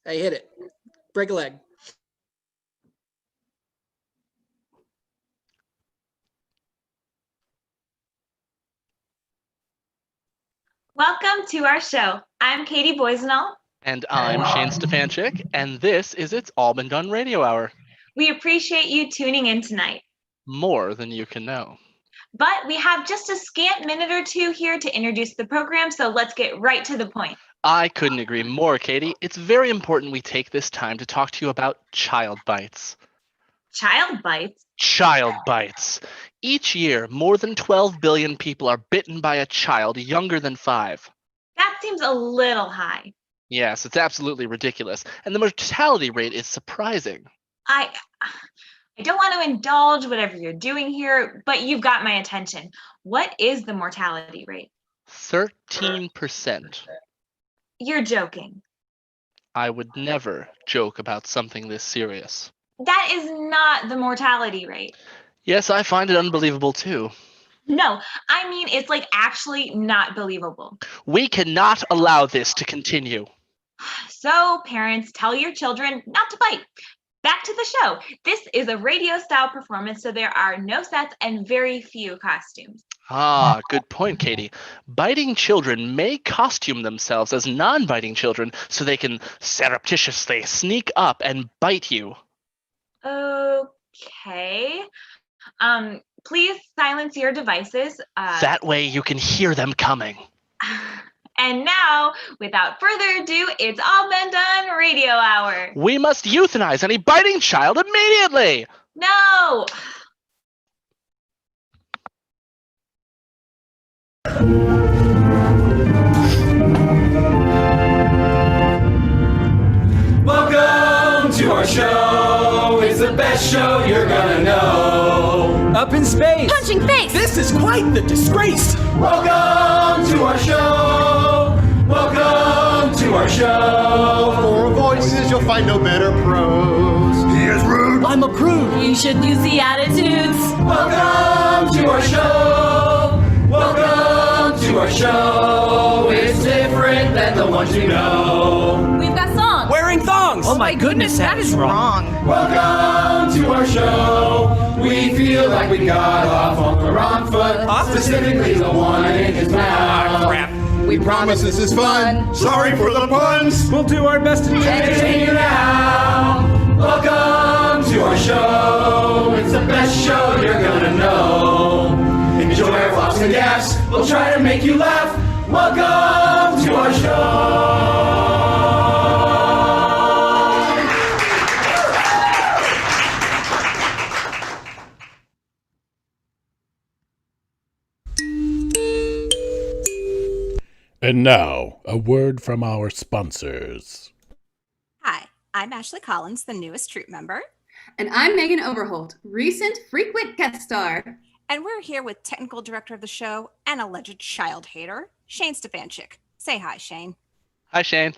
Hey, hit it. Break a leg. Welcome to our show. I'm Katie Boisenall. And I'm Shane Stefanchik, and this is It's All Been Done Radio Hour. We appreciate you tuning in tonight. More than you can know. But we have just a scant minute or two here to introduce the program, so let's get right to the point. I couldn't agree more, Katie. It's very important we take this time to talk to you about child bites. Child bites? Child bites. Each year, more than 12 billion people are bitten by a child younger than 5. That seems a little high. Yes, it's absolutely ridiculous. And the mortality rate is surprising. I don't want to indulge whatever you're doing here, but you've got my attention. What is the mortality rate? 13%. You're joking. I would never joke about something this serious. That is not the mortality rate. Yes, I find it unbelievable too. No, I mean, it's like actually not believable. We cannot allow this to continue. So, parents, tell your children not to bite. Back to the show. This is a radio-style performance, so there are no sets and very few costumes. Ah, good point, Katie. Biting children may costume themselves as non-biting children so they can surreptitiously sneak up and bite you. Okay. Please silence your devices. That way you can hear them coming. And now, without further ado, it's All Been Done Radio Hour. We must euthanize any biting child immediately! No! Welcome to our show. It's the best show you're gonna know. Up in space! Punching face! This is quite the disgrace! Welcome to our show. Welcome to our show. For voices, you'll find no better pros. He is rude. I'm a prude! You should use the attitudes. Welcome to our show. Welcome to our show. It's different than the ones you know. We've got songs. Wearing thongs! Oh my goodness, that is wrong. Welcome to our show. We feel like we got off on the wrong foot. Specifically the one in his mouth. Crap! We promise this is fun. Sorry for the puns. We'll do our best to Entertain you now. Welcome to our show. It's the best show you're gonna know. Enjoy our flops and gaffs. We'll try to make you laugh. Welcome to our show. And now, a word from our sponsors. Hi, I'm Ashley Collins, the newest troop member. And I'm Megan Overholt, recent frequent guest star. And we're here with technical director of the show and alleged child hater, Shane Stefanchik. Say hi, Shane. Hi, Shane.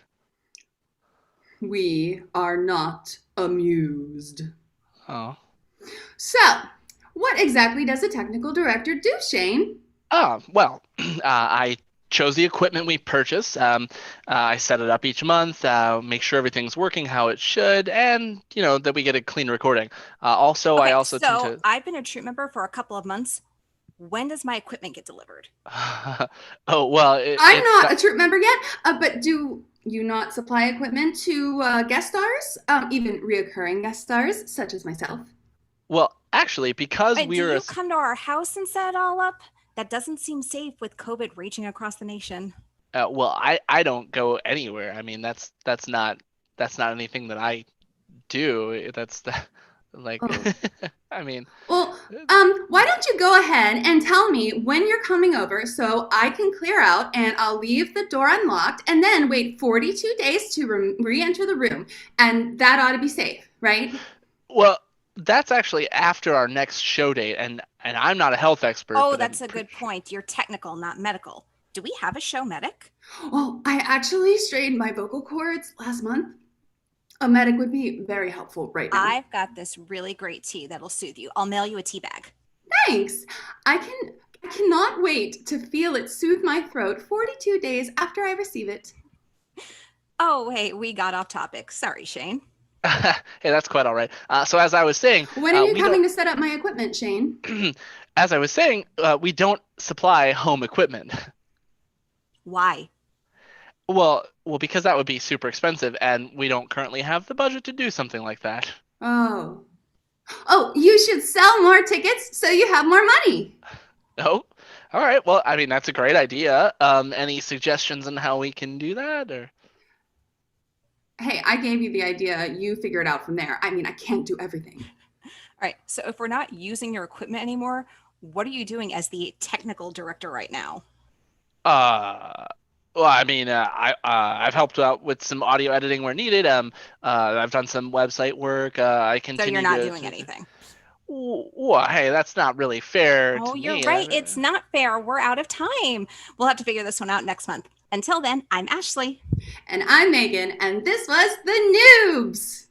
We are not amused. Oh. So, what exactly does a technical director do, Shane? Well, I chose the equipment we purchase. I set it up each month, make sure everything's working how it should, and, that we get a clean recording. I also tend to... I've been a troop member for a couple of months. When does my equipment get delivered? Oh, well... I'm not a troop member yet, but do you not supply equipment to guest stars? Even reoccurring guest stars, such as myself? Well, actually, because do you come to our house and set it all up? That doesn't seem safe with COVID raging across the nation. Well, I don't go anywhere. I mean, that's not anything that I do. I mean. Well, why don't you go ahead and tell me when you're coming over so I can clear out and I'll leave the door unlocked and then wait 42 days to re-enter the room. And that ought to be safe, right? Well, that's actually after our next show date, and I'm not a health expert. Oh, that's a good point. You're technical, not medical. Do we have a show medic? Oh, I actually strained my vocal cords last month. A medic would be very helpful right now. I've got this really great tea that'll soothe you. I'll mail you a tea bag. Thanks. I cannot wait to feel it soothe my throat 42 days after I receive it. Oh, wait, we got off topic. Sorry, Shane. Hey, that's quite all right. So as I was saying, When are you we coming to set up my equipment, Shane? as I was saying, we don't supply home equipment. Why? Well, because that would be super expensive, and we don't currently have the budget to do something like that. Oh. Oh, you should sell more tickets so you have more money. Oh, all right. Well, I mean, that's a great idea. Any suggestions on how we can do that, or? Hey, I gave you the idea. You figure it out from there. I mean, I can't do everything. All right, so if we're not using your equipment anymore, what are you doing as the technical director right now? Well, I mean, I've helped out with some audio editing where needed. I've done some website work. I So continue. you're not doing anything. Well, hey, that's not really fair. Oh, to you're me. right. It's not fair. We're out of time. We'll have to figure this one out next month. Until then, I'm Ashley. And I'm Megan, and this was The Noobs.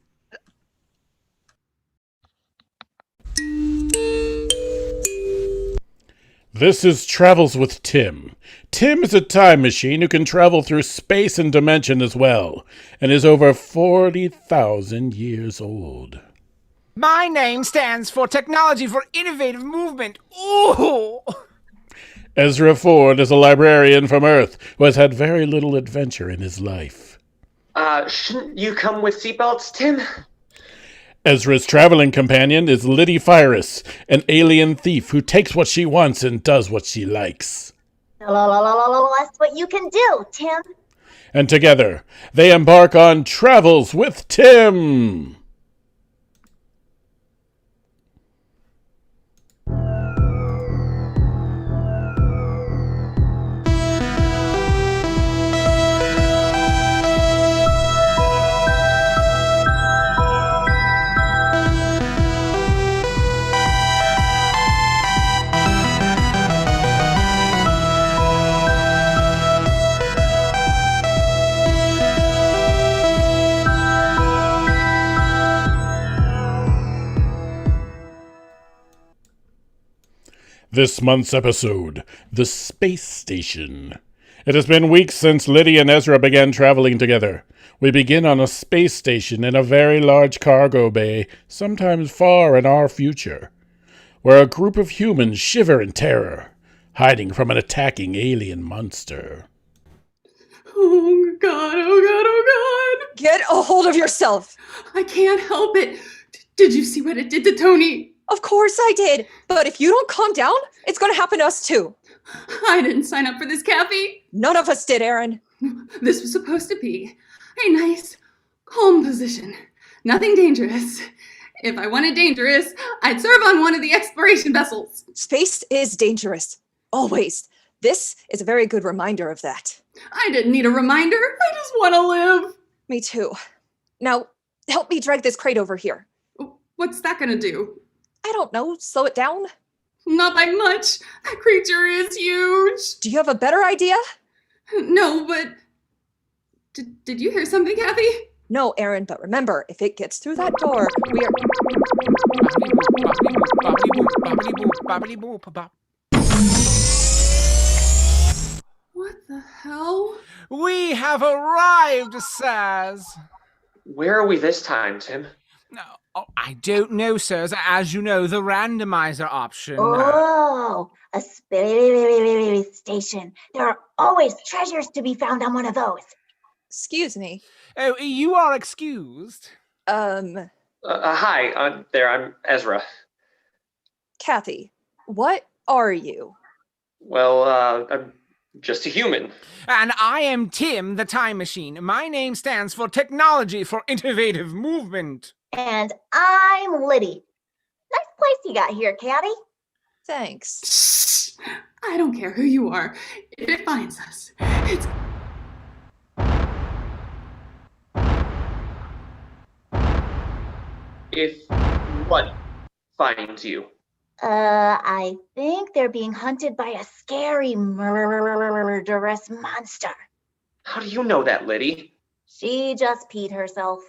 This is Travels with Tim. Tim is a time machine who can travel through space and dimension as well, and is over 40,000 years old. My name stands for Technology for Innovative Movement. Ooh! Ezra Ford is a librarian from Earth who has had very little adventure in his life. Shouldn't you come with seatbelts, Tim? Ezra's traveling companion is Liddy Fyrus, an alien thief who takes what she wants and does what she likes. That's what you can do, Tim. And together, they embark on Travels with Tim. This month's episode, The Space Station. It has been weeks since Liddy and Ezra began traveling together. We begin on a space station in a very large cargo bay, sometimes far in our future, where a group of humans shiver in terror, hiding from an attacking alien monster. Oh, God, oh, God, oh, God. Get a hold of yourself. I can't help it. Did you see what it did to Tony? Of course I did. But if you don't calm down, it's going to happen to us too. I didn't sign up for this, Kathy. None of us did, Aaron. This was supposed to be a nice, calm position. Nothing dangerous. If I wanted dangerous, I'd serve on one of the exploration vessels. Space is dangerous. Always. This is a very good reminder of that. I didn't need a reminder. I just want to live. Me too. Now, help me drag this crate over here. What's that going to do? I don't know. Slow it down? Not by much. That creature is huge. Do you have a better idea? No, but... Did you hear something, Kathy? No, Aaron, but remember, if it gets through that door, we are... What the hell? We have arrived, sirs. Where are we this time, Tim? Oh, I don't know, sirs. As you know, the randomizer option. Oh, a space station. There are always treasures to be found on one of those. Excuse me. Oh, you are excused. Hi, there, I'm Ezra. Kathy, what are you? Well, I'm just a human. And I am Tim, the Time Machine. My name stands for Technology for Innovative Movement. And I'm Liddy. Nice place you got here, Caddy. Thanks. Shh! I don't care who you are. If it finds us, it's... If what finds you? I think they're being hunted by a scary murderous monster. How do you know that, Liddy? She just peed herself.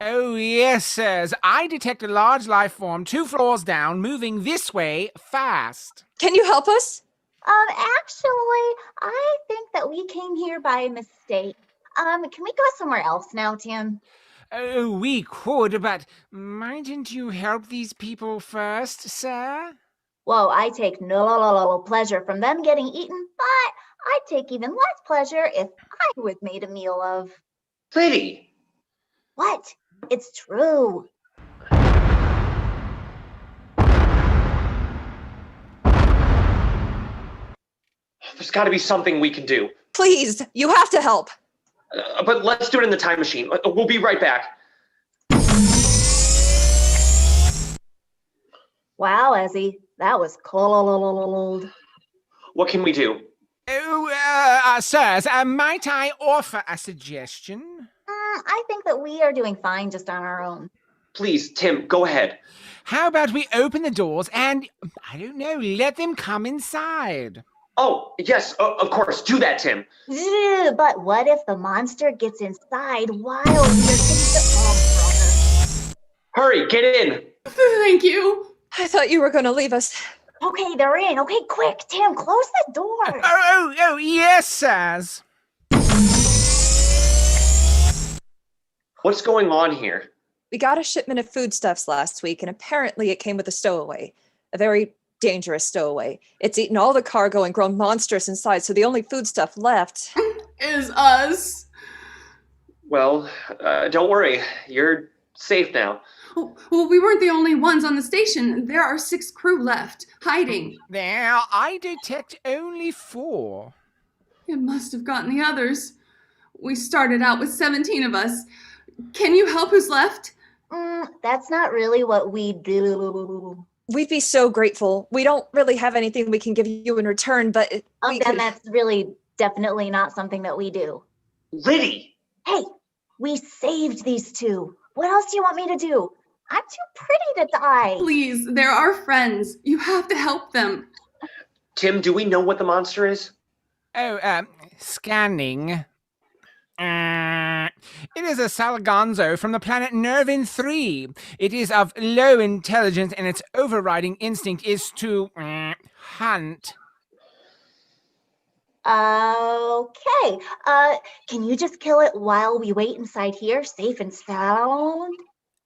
Oh, yes, sirs. I detect a large life form 2 floors down, moving this way fast. Can you help us? Actually, I think that we came here by mistake. Can we go somewhere else now, Tim? Oh, we could, but mightn't you help these people first, sir? Whoa, I take no pleasure from them getting eaten, but I'd take even less pleasure if I was made a meal of. Liddy! What? It's true. There's got to be something we can do. Please, you have to help. But let's do it in the time machine. We'll be right back. Wow, Ezzy, that was cold. What can we do? Oh, sirs, might I offer a suggestion? I think that we are doing fine just on our own. Please, Tim, go ahead. How about we open the doors and, I don't know, let them come inside? Oh, yes, of course. Do that, Tim. But what if the monster gets inside while we are getting the Hurry, get in. Thank you. I thought you were going to leave us. Okay, they're in. Okay, quick, Tim, close the door. Oh, yes, sirs. What's going on here? We got a shipment of foodstuffs last week, and apparently it came with a stowaway. A very dangerous stowaway. It's eaten all the cargo and grown monstrous inside, so the only foodstuff left is us. Well, don't worry. You're safe now. Oh, well, we weren't the only ones on the station. There are 6 crew left, hiding. Now, I detect only 4. It must have gotten the others. We started out with 17 of us. Can you help who's left? That's not really what we do. We'd be so grateful. We don't really have anything we can give you in return, but then that's really definitely not something that we do. Liddy! Hey, we saved these 2. What else do you want me to do? I'm too pretty to die. Please, they're our friends. You have to help them. Tim, do we know what the monster is? Oh, scanning. It is a Salagonzo from the planet Nervin 3. It is of low intelligence, and its overriding instinct is to hunt. Okay. Can you just kill it while we wait inside here, safe and sound?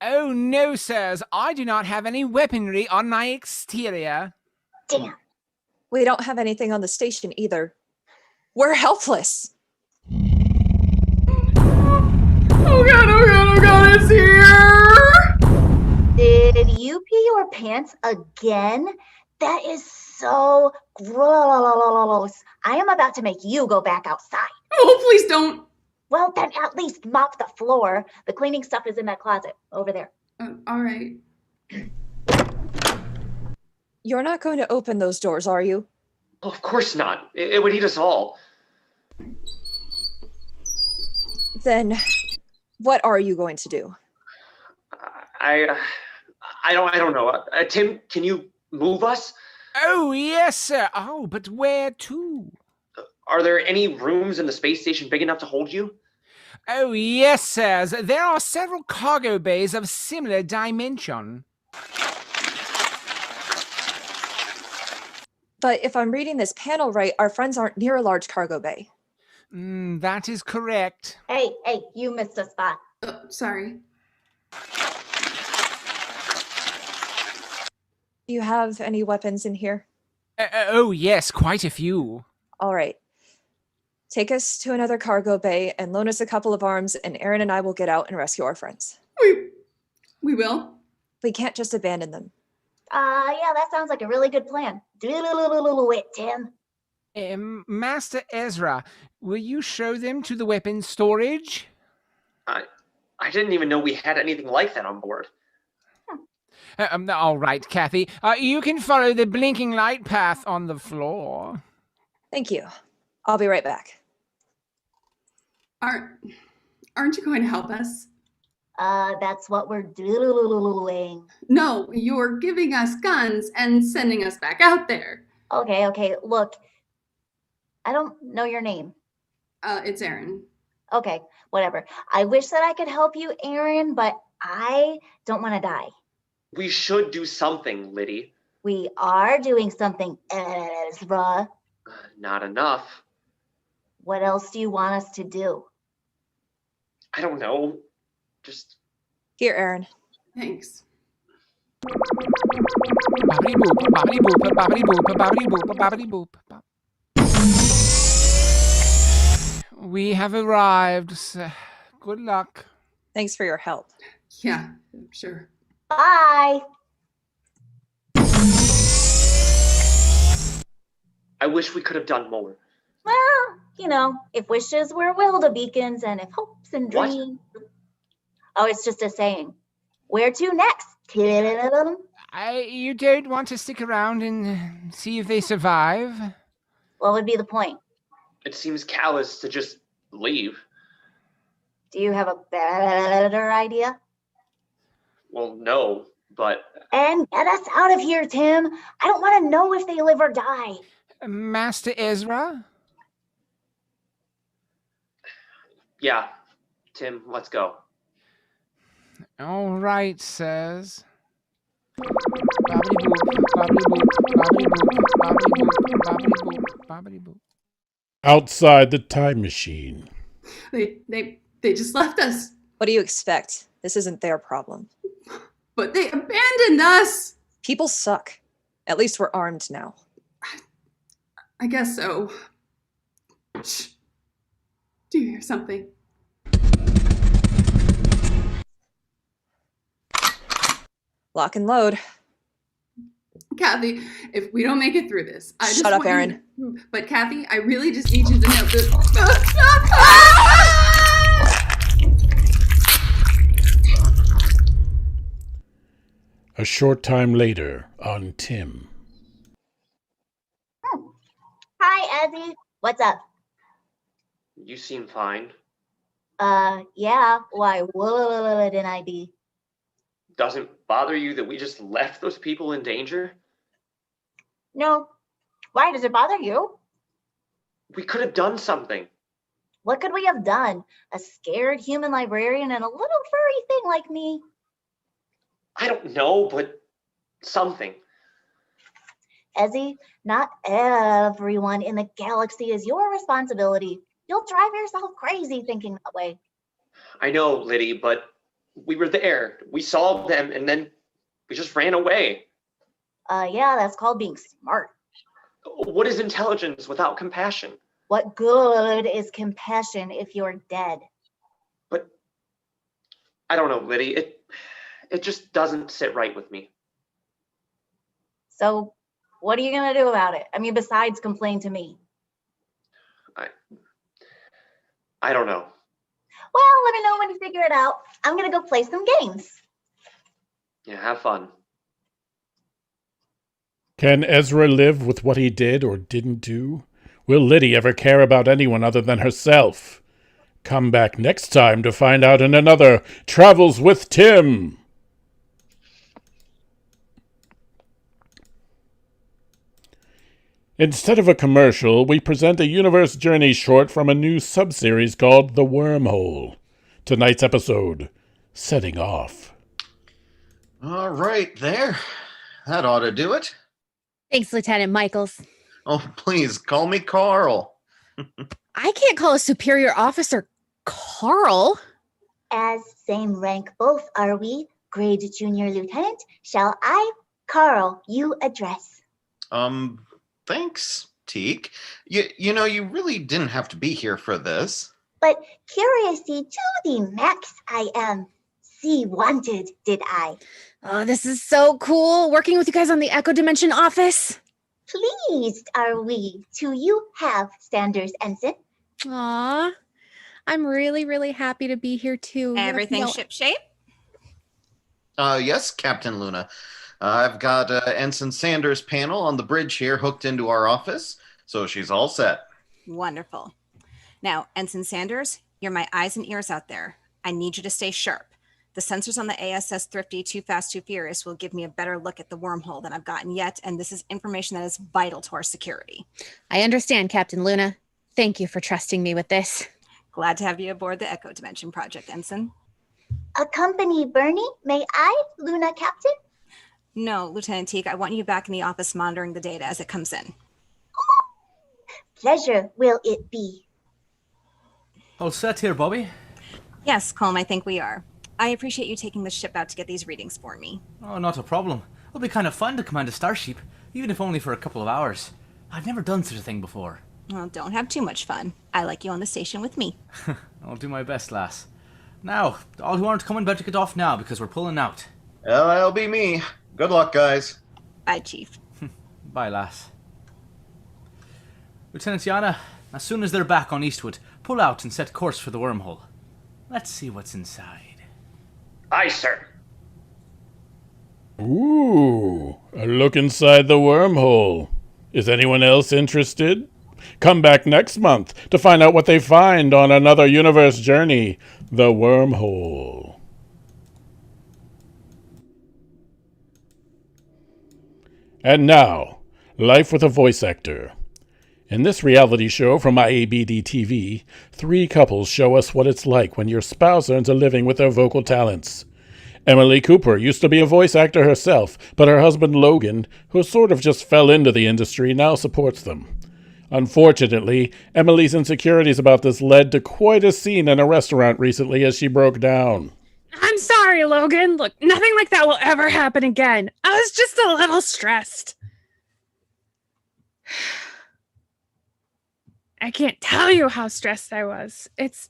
Oh, no, sirs. I do not have any weaponry on my exterior. Damn. We don't have anything on the station either. We're helpless. Oh God, it's here! Did you pee your pants again? That is so gross. I am about to make you go back outside. Oh, please don't. Well, then at least mop the floor. The cleaning stuff is in that closet over there. All right. You're not going to open those doors, are you? Well, of course not. It would eat us all. Then what are you going to do? I don't know. Tim, can you move us? Oh, yes, sir. Oh, but where to? Are there any rooms in the space station big enough to hold you? Oh, yes, sirs. There are several cargo bays of similar dimension. But if I'm reading this panel right, our friends aren't near a large cargo bay. That is correct. Hey, you missed a spot. Sorry. Do you have any weapons in here? Oh, yes, quite a few. All right. Take us to another cargo bay and loan us a couple of arms, and Aaron and I will get out and rescue our friends. We will. We can't just abandon them. Yeah, that sounds like a really good plan. Do it, Tim. Master Ezra, will you show them to the weapons storage? I didn't even know we had anything like that on board. All right, Kathy. You can follow the blinking light path on the floor. Thank you. I'll be right back. Aren't you going to help us? That's what we're doing. No, you're giving us guns and sending us back out there. Okay, look. I don't know your name. It's Aaron. Okay, whatever. I wish that I could help you, Aaron, but I don't want to die. We should do something, Liddy. We are doing something, Ezra. Not enough. What else do you want us to do? I don't know. Just Here, Aaron. Thanks. Bobbity boop, bobbity boop, bobbity boop, bobbity boop, bobbity boop. We have arrived. Good luck. Thanks for your help. Yeah, sure. Bye. I wish we could have done more. Well, if wishes were wildebeacons and if hopes and What? dreams. Oh, it's just a saying. Where to next? You don't want to stick around and see if they survive? What would be the point? It seems callous to just leave. Do you have a better idea? Well, no, but And get us out of here, Tim. I don't want to know if they live or die. Master Ezra? yeah. Tim, let's go. All right, sirs. Bobbity boop, bobbity boop, bobbity boop, bobbity boop, bobbity boop, bobbity boop. Outside the time machine. They just left us, What do you expect? This isn't their problem. but they abandoned us. People suck. At least we're armed now. I guess so. Shh. Do you hear something? Lock and load. Kathy, if we don't make it through this, I just Shut up, want you Aaron. But Kathy, I really just need you to know this. A short time later on Tim. Hi, Ezzy. What's up? You seem fine. Yeah. Why wouldn't I be? Doesn't bother you that we just left those people in danger? No. Why does it bother you? We could have done something. What could we have done? A scared human librarian and a little furry thing like me? I don't know, but something. Ezzy, not everyone in the galaxy is your responsibility. You'll drive yourself crazy thinking that way. I know, Liddy, but we were there. We saw them, and then we just ran away. Yeah, that's called being smart. What is intelligence without compassion? What good is compassion if you're dead? But I don't know, Liddy. It just doesn't sit right with me. So what are you going to do about it? I mean, besides complain to me? I don't know. Well, let me know when you figure it out. I'm going to go play some games. Yeah, have fun. Can Ezra live with what he did or didn't do? Will Liddy ever care about anyone other than herself? Come back next time to find out in another Travels with Tim. Instead of a commercial, we present a universe journey short from a new subseries called The Wormhole. Tonight's episode, Setting Off. All right, there. That ought to do it. Thanks, Lieutenant Michaels. Oh, please, call me Carl. I can't call a superior officer Carl. As same rank both are we, grade junior lieutenant, shall I, Carl, you address? Thanks, Teak. You know, you really didn't have to be here for this. But curiously to the max I am. See wanted, did I? Oh, this is so cool. Working with you guys on the Echo Dimension office. Pleased are we to you have, Sanders Ensign. Aw, I'm really, really happy to be here too. Everything shipshape? Yes, Captain Luna. I've got Ensign Sanders' panel on the bridge here hooked into our office, so she's all set. Wonderful. Now, Ensign Sanders, you're my eyes and ears out there. I need you to stay sharp. The sensors on the ASS Thrifty Too Fast, Too Furious will give me a better look at the wormhole than I've gotten yet, and this is information that is vital to our security. I understand, Captain Luna. Thank you for trusting me with this. Glad to have you aboard the Echo Dimension project, Ensign. Accompany Bernie, may I, Luna Captain? No, Lieutenant Teague, I want you back in the office monitoring the data as it comes in. Pleasure will it be. All set here, Bobby. Yes, Colm, I think we are. I appreciate you taking the ship out to get these readings for me. Oh, not a problem. It'll be kind of fun to command a starship, even if only for a couple of hours. I've never done such a thing before. Well, don't have too much fun. I like you on the station with me. I'll do my best, lass. Now, all who aren't coming better get off now because we're pulling out. Well, that'll be me. Good luck, guys. Bye, Chief. Bye, lass. Lieutenant Yana, as soon as they're back on Eastwood, pull out and set course for the wormhole. Let's see what's inside. Aye, sir. Ooh, a look inside the wormhole. Is anyone else interested? Come back next month to find out what they find on another universe journey, the wormhole. And now, life with a voice actor. In this reality show from IABD TV, 3 couples show us what it's like when your spouse earns a living with their vocal talents. Emily Cooper used to be a voice actor herself, but her husband Logan, who sort of just fell into the industry, now supports them. Unfortunately, Emily's insecurities about this led to quite a scene in a restaurant recently as she broke down. I'm sorry, Logan. Look, nothing like that will ever happen again. I was just a little stressed. I can't tell you how stressed I was. It's...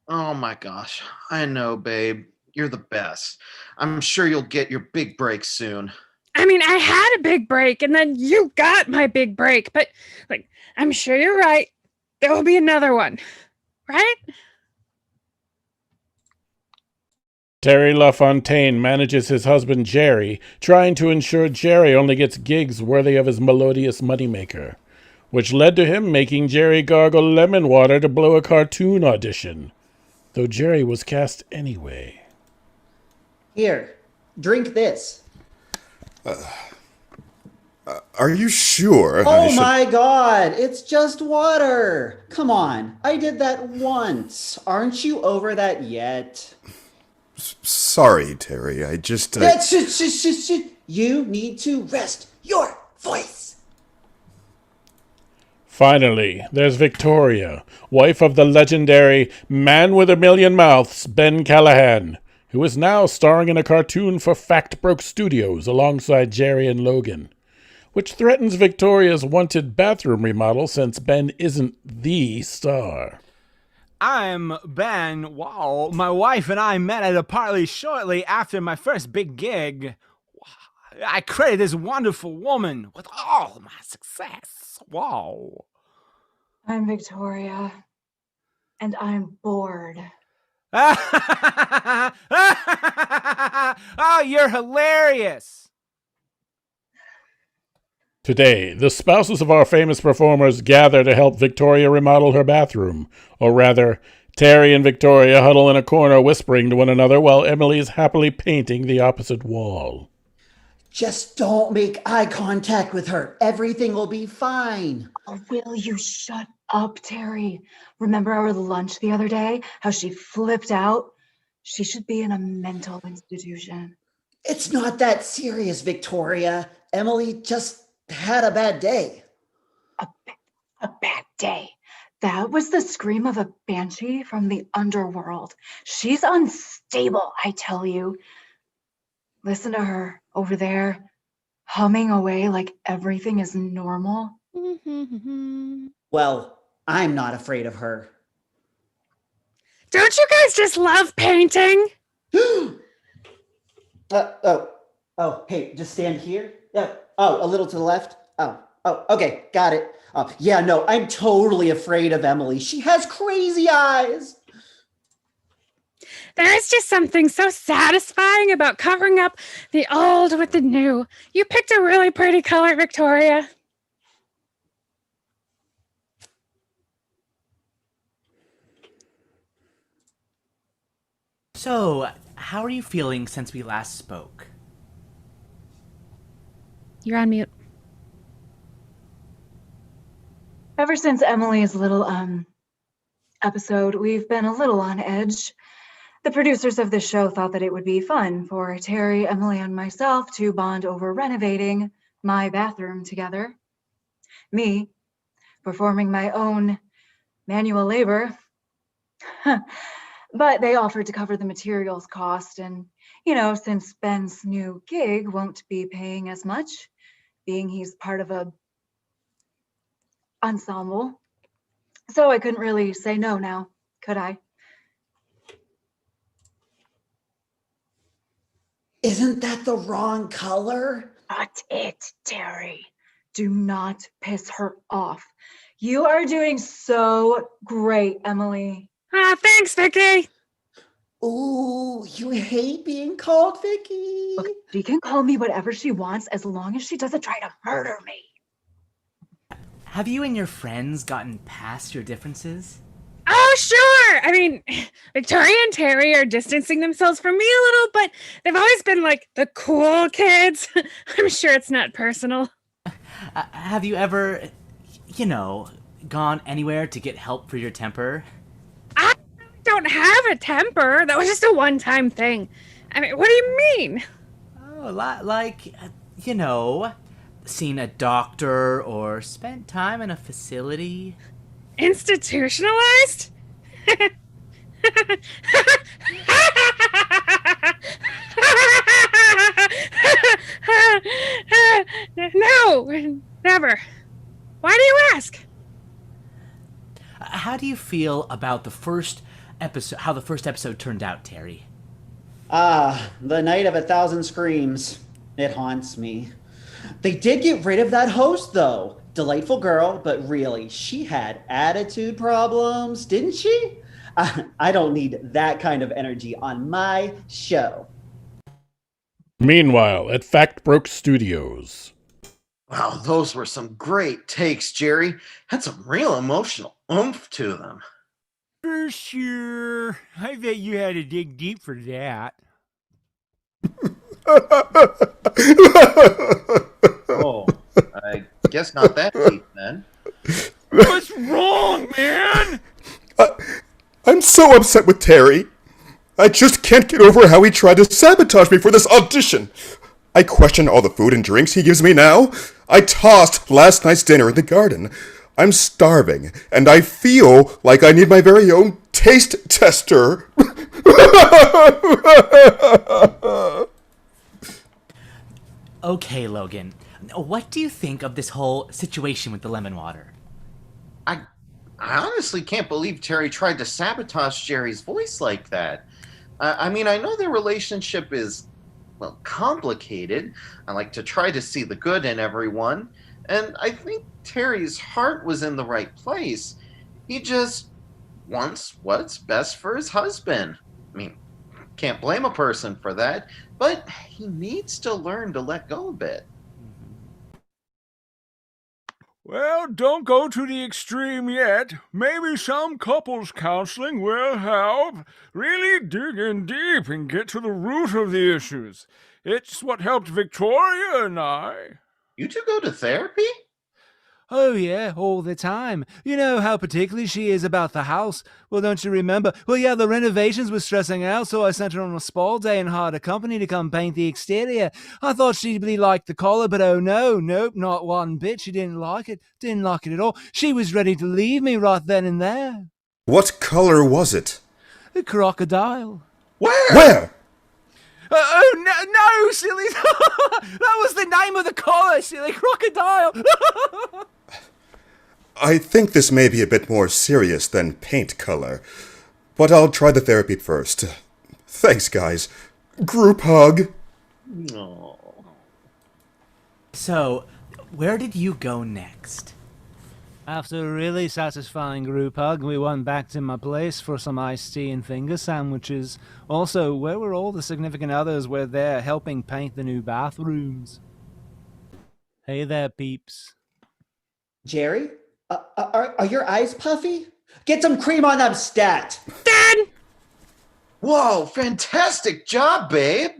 Oh my gosh. I know, babe. You're the best. I'm sure you'll get your big break soon. I mean, I had a big break, and then you got my big break. But, like, I'm sure you're right. There will be another one. Right? Terry LaFontaine manages his husband Jerry, trying to ensure Jerry only gets gigs worthy of his melodious moneymaker, which led to him making Jerry gargle lemon water to blow a cartoon audition, though Jerry was cast anyway. Here, drink this. Are you sure? Oh my God, it's just water. Come on, I did that once. Aren't you over that yet? Sorry, Terry. I just... You need to rest your voice. Finally, there's Victoria, wife of the legendary Man with a Million Mouths, Ben Callahan, who is now starring in a cartoon for Fact Broke Studios alongside Jerry and Logan, which threatens Victoria's wanted bathroom remodel since Ben isn't the star. I'm Ben. Wow, my wife and I met at a party shortly after my first big gig. I credit this wonderful woman with all my success. Wow. I'm Victoria, and I'm bored. Oh, you're hilarious. Today, the spouses of our famous performers gather to help Victoria remodel her bathroom. Or rather, Terry and Victoria huddle in a corner whispering to one another while Emily is happily painting the opposite wall. Just don't make eye contact with her. Everything will be fine. Oh, will you shut up, Terry? Remember our lunch the other day? How she flipped out? She should be in a mental institution. It's not that serious, Victoria. Emily just had a bad day. A bad day. That was the scream of a banshee from the underworld. She's unstable, I tell you. Listen to her over there, humming away like everything is normal. Well, I'm not afraid of her. Don't you guys just love painting? Hey, just stand here. A little to the left. Okay, got it. Yeah, no, I'm totally afraid of Emily. She has crazy eyes. There is just something so satisfying about covering up the old with the new. You picked a really pretty color, Victoria. So, how are you feeling since we last spoke? You're on mute. Ever since Emily's little episode, we've been a little on edge. The producers of the show thought that it would be fun for Terry, Emily, and myself to bond over renovating my bathroom together. Me performing my own manual labor But they offered to cover the materials cost, and since Ben's new gig won't be paying as much, being he's part of a ensemble. So I couldn't really say no now, could I? Isn't that the wrong color? Not it, Terry. Do not piss her off. You are doing so great, Emily. Thanks, Vicky. Ooh, you hate being called Vicky. Look, she can call me whatever she wants as long as she doesn't try to murder me. Have you and your friends gotten past your differences? Oh, sure. I mean, Victoria and Terry are distancing themselves from me a little, but they've always been like the cool kids. I'm sure it's not personal. Have you ever, gone anywhere to get help for your temper? I don't have a temper. That was just a one-time thing. I mean, what do you mean? Oh, like, seen a doctor or spent time in a facility? Institutionalized? No, never. Why do you ask? How do you feel about the first episode, how the first episode turned out, Terry? The night of 1,000 screams. It haunts me. They did get rid of that host, though. Delightful girl, but really, she had attitude problems, didn't she? I don't need that kind of energy on my show. Meanwhile, at Fact Broke Studios. Wow, those were some great takes, Jerry. Had some real emotional oomph to them. For sure. I bet you had to dig deep for that. Oh, I guess not that deep, then. What's wrong, man? I'm so upset with Terry. I just can't get over how he tried to sabotage me for this audition. I question all the food and drinks he gives me now. I tossed last night's dinner in the garden. I'm starving, and I feel like I need my very own taste tester. Okay, Logan. What do you think of this whole situation with the lemon water? I honestly can't believe Terry tried to sabotage Jerry's voice like that. I mean, I know their relationship is, well, complicated. I like to try to see the good in everyone. And I think Terry's heart was in the right place. He just wants what's best for his husband. I mean, can't blame a person for that, but he needs to learn to let go a bit. Well, don't go to the extreme yet. Maybe some couples counseling will help. Really dig in deep and get to the root of the issues. It's what helped Victoria and I. You two go to therapy? Oh, yeah, all the time. You know how particular she is about the house. Well, don't you remember? Well, yeah, the renovations were stressing out, so I sent her on a spa day and hired a company to come paint the exterior. I thought she'd really like the collar, but oh no, nope, not one bit. She didn't like it. Didn't like it at all. She was ready to leave me right then and there. What color was it? A crocodile. Where? No, silly. That was the name of the collar, silly. Crocodile. I think this may be a bit more serious than paint color, but I'll try the therapy first. Thanks, guys. Group hug. No. So, where did you go next? After a really satisfying group hug, we went back to my place for some iced tea and finger sandwiches. Also, where were all the significant others were there helping paint the new bathrooms? Hey there, peeps. Jerry? Are your eyes puffy? Get some cream on them, stat! Dad! Whoa, fantastic job, babe!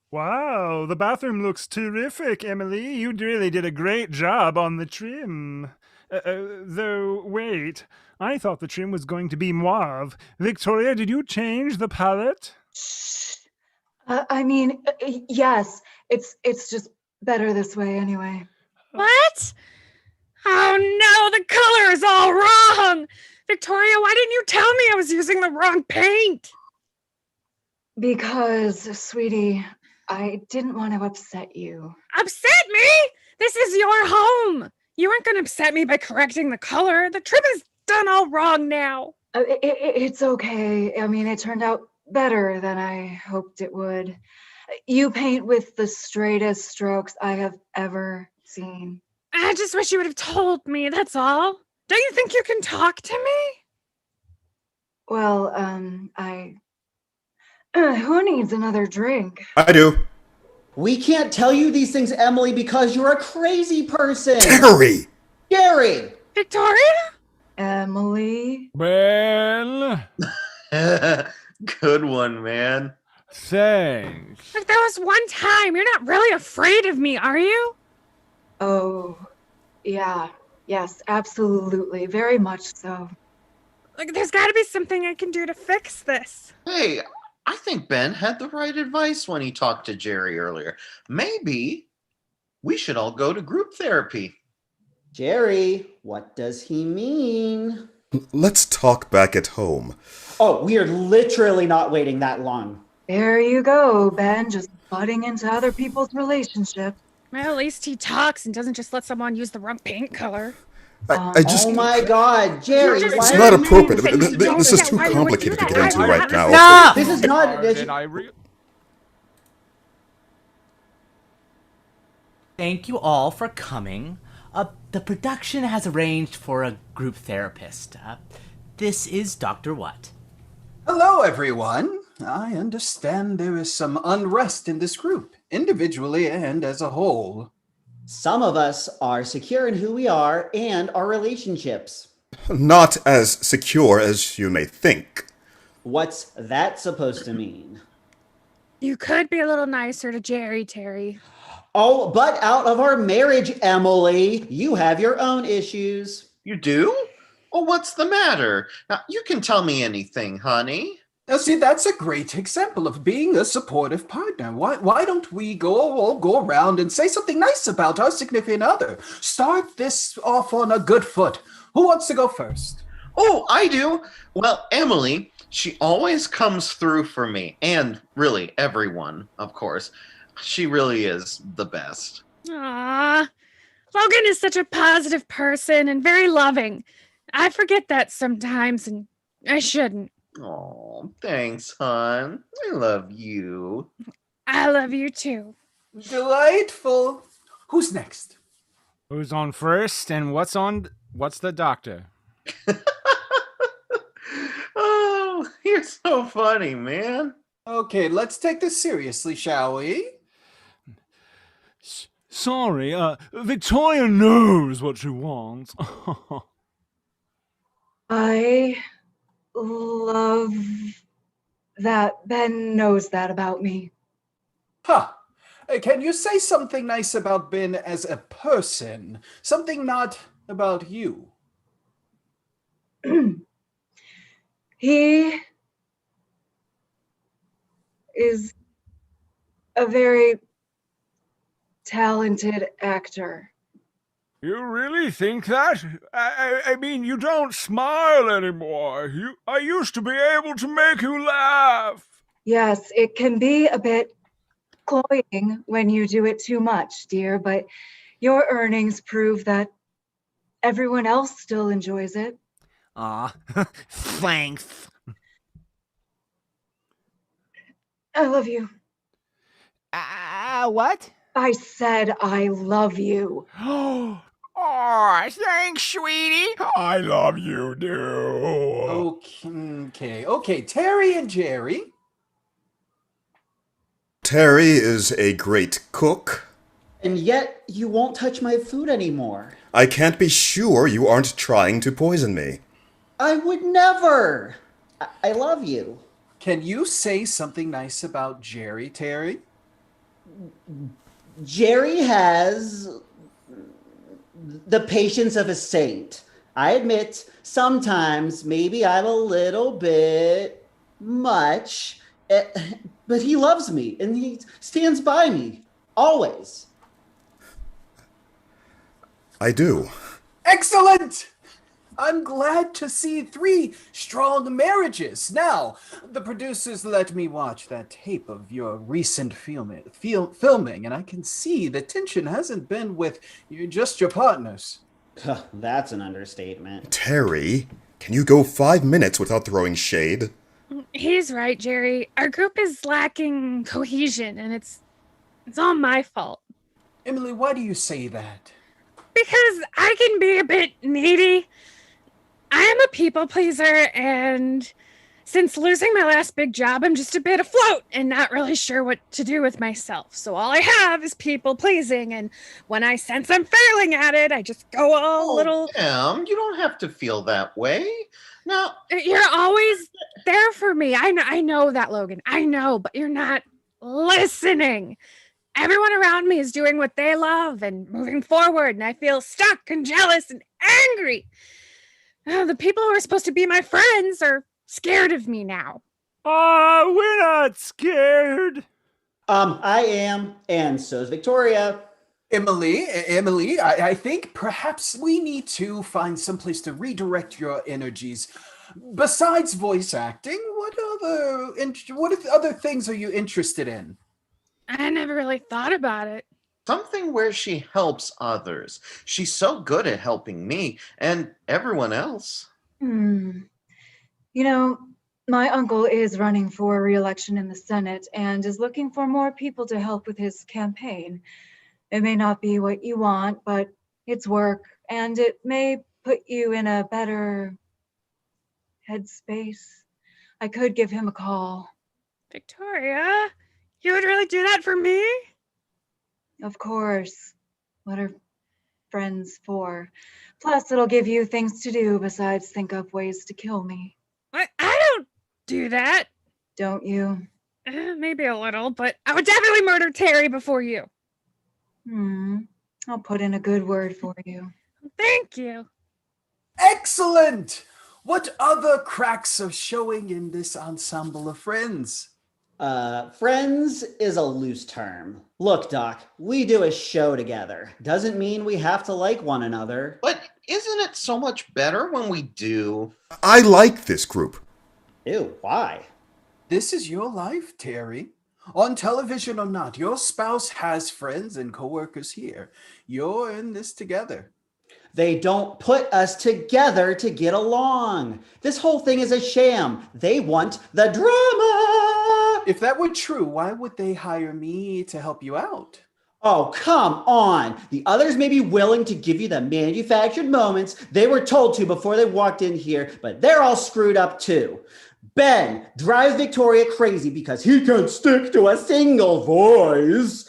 Wow, the bathroom looks terrific, Emily. You really did a great job on the trim. Though, wait, I thought the trim was going to be mauve. Victoria, did you change the palette? Yes, it's just better this way anyway. What? Oh no, the color is all wrong! Victoria, why didn't you tell me I was using the wrong paint? Because, sweetie, I didn't want to upset you. Upset me? This is your home. You weren't going to upset me by correcting the color. The trim is done all wrong now. It's okay. I mean, it turned out better than I hoped it would. You paint with the straightest strokes I have ever seen. I just wish you would have told me, that's all. Don't you think you can talk to me? Well, who needs another drink? I do. We can't tell you these things, Emily, because you're a crazy person. Terry! Gary! Victoria? Emily? Ben! Good one, man. Thanks. Like, that was one time. You're not really afraid of me, are you? Oh, yeah. Yes, absolutely. Very much so. Like, there's got to be something I can do to fix this. Hey, I think Ben had the right advice when he talked to Jerry earlier. Maybe we should all go to group therapy. Jerry, what does he mean? Let's talk back at home. Oh, we are literally not waiting that long. There you go, Ben, just butting into other people's relationships. Well, at least he talks and doesn't just let someone use the wrong paint color. I just... Oh my God, Jerry! It's not appropriate. This is too complicated to get into right now. No! This is not... Thank you all for coming. The production has arranged for a group therapist. This is Dr. What? Hello, everyone. I understand there is some unrest in this group, individually and as a whole. Some of us are secure in who we are and our relationships. Not as secure as you may think. What's that supposed to mean? You could be a little nicer to Jerry, Terry. Oh, but out of our marriage, Emily, you have your own issues. You do? Well, what's the matter? Now, you can tell me anything, honey. Now, see, that's a great example of being a supportive partner. Why don't we all go around and say something nice about our significant other? Start this off on a good foot. Who wants to go first? Oh, I do. Well, Emily, she always comes through for me, and really everyone, of course. She really is the best. Aww. Logan is such a positive person and very loving. I forget that sometimes, and I shouldn't. Oh, thanks, hon. I love you. I love you too. Delightful. Who's next? Who's on first and what's the doctor? Oh, you're so funny, man. Okay, let's take this seriously, shall we? Sorry, Victoria knows what she wants. I love that Ben knows that about me. Huh. Can you say something nice about Ben as a person? Something not about you. He is a very talented actor. You really think that? I mean, you don't smile anymore. I used to be able to make you laugh. Yes, it can be a bit cloying when you do it too much, dear, but your earnings prove that everyone else still enjoys it. Aw, thanks. I love you. What? I said I love you. Oh, thanks, sweetie. I love you, too. Okay. Terry and Jerry. Terry is a great cook. And yet, you won't touch my food anymore. I can't be sure you aren't trying to poison me. I would never. I love you. Can you say something nice about Jerry, Terry? Jerry has the patience of a saint. I admit, sometimes maybe I'm a little bit much, but he loves me and he stands by me, always. I do. Excellent! I'm glad to see 3 strong marriages. Now, the producers let me watch that tape of your recent filming, and I can see the tension hasn't been with just your partners. That's an understatement. Terry, can you go 5 minutes without throwing shade? He's right, Jerry. Our group is lacking cohesion, and it's all my fault. Emily, why do you say that? Because I can be a bit needy. I am a people pleaser, and since losing my last big job, I'm just a bit afloat and not really sure what to do with myself. So all I have is people pleasing, and when I sense I'm failing at it, I just go a little. Em, you don't have to feel that way. No. You're always there for me. I know that, Logan. I know, but you're not listening. Everyone around me is doing what they love and moving forward, and I feel stuck and jealous and angry. The people who are supposed to be my friends are scared of me now. We're not scared. I am, and so's Victoria. Emily, I think perhaps we need to find some place to redirect your energies. Besides voice acting, what other things are you interested in? I never really thought about it. Something where she helps others. She's so good at helping me and everyone else. You know, my uncle is running for re-election in the Senate and is looking for more people to help with his campaign. It may not be what you want, but it's work, and it may put you in a better headspace. I could give him a call. Victoria, you would really do that for me? Of course. What are friends for? Plus, it'll give you things to do besides think up ways to kill me. I don't do that. Don't you? Maybe a little, but I would definitely murder Terry before you. I'll put in a good word for you. Thank you. Excellent! What other cracks are showing in this ensemble of friends? Friends is a loose term. Look, Doc, we do a show together. Doesn't mean we have to like one another. But isn't it so much better when we do? I like this group. Ew, why? This is your life, Terry. On television or not, your spouse has friends and coworkers here. You're in this together. They don't put us together to get along. This whole thing is a sham. They want the drama. If that were true, why would they hire me to help you out? Oh, come on. The others may be willing to give you the manufactured moments they were told to before they walked in here, but they're all screwed up too. Ben drives Victoria crazy because he can't stick to a single voice.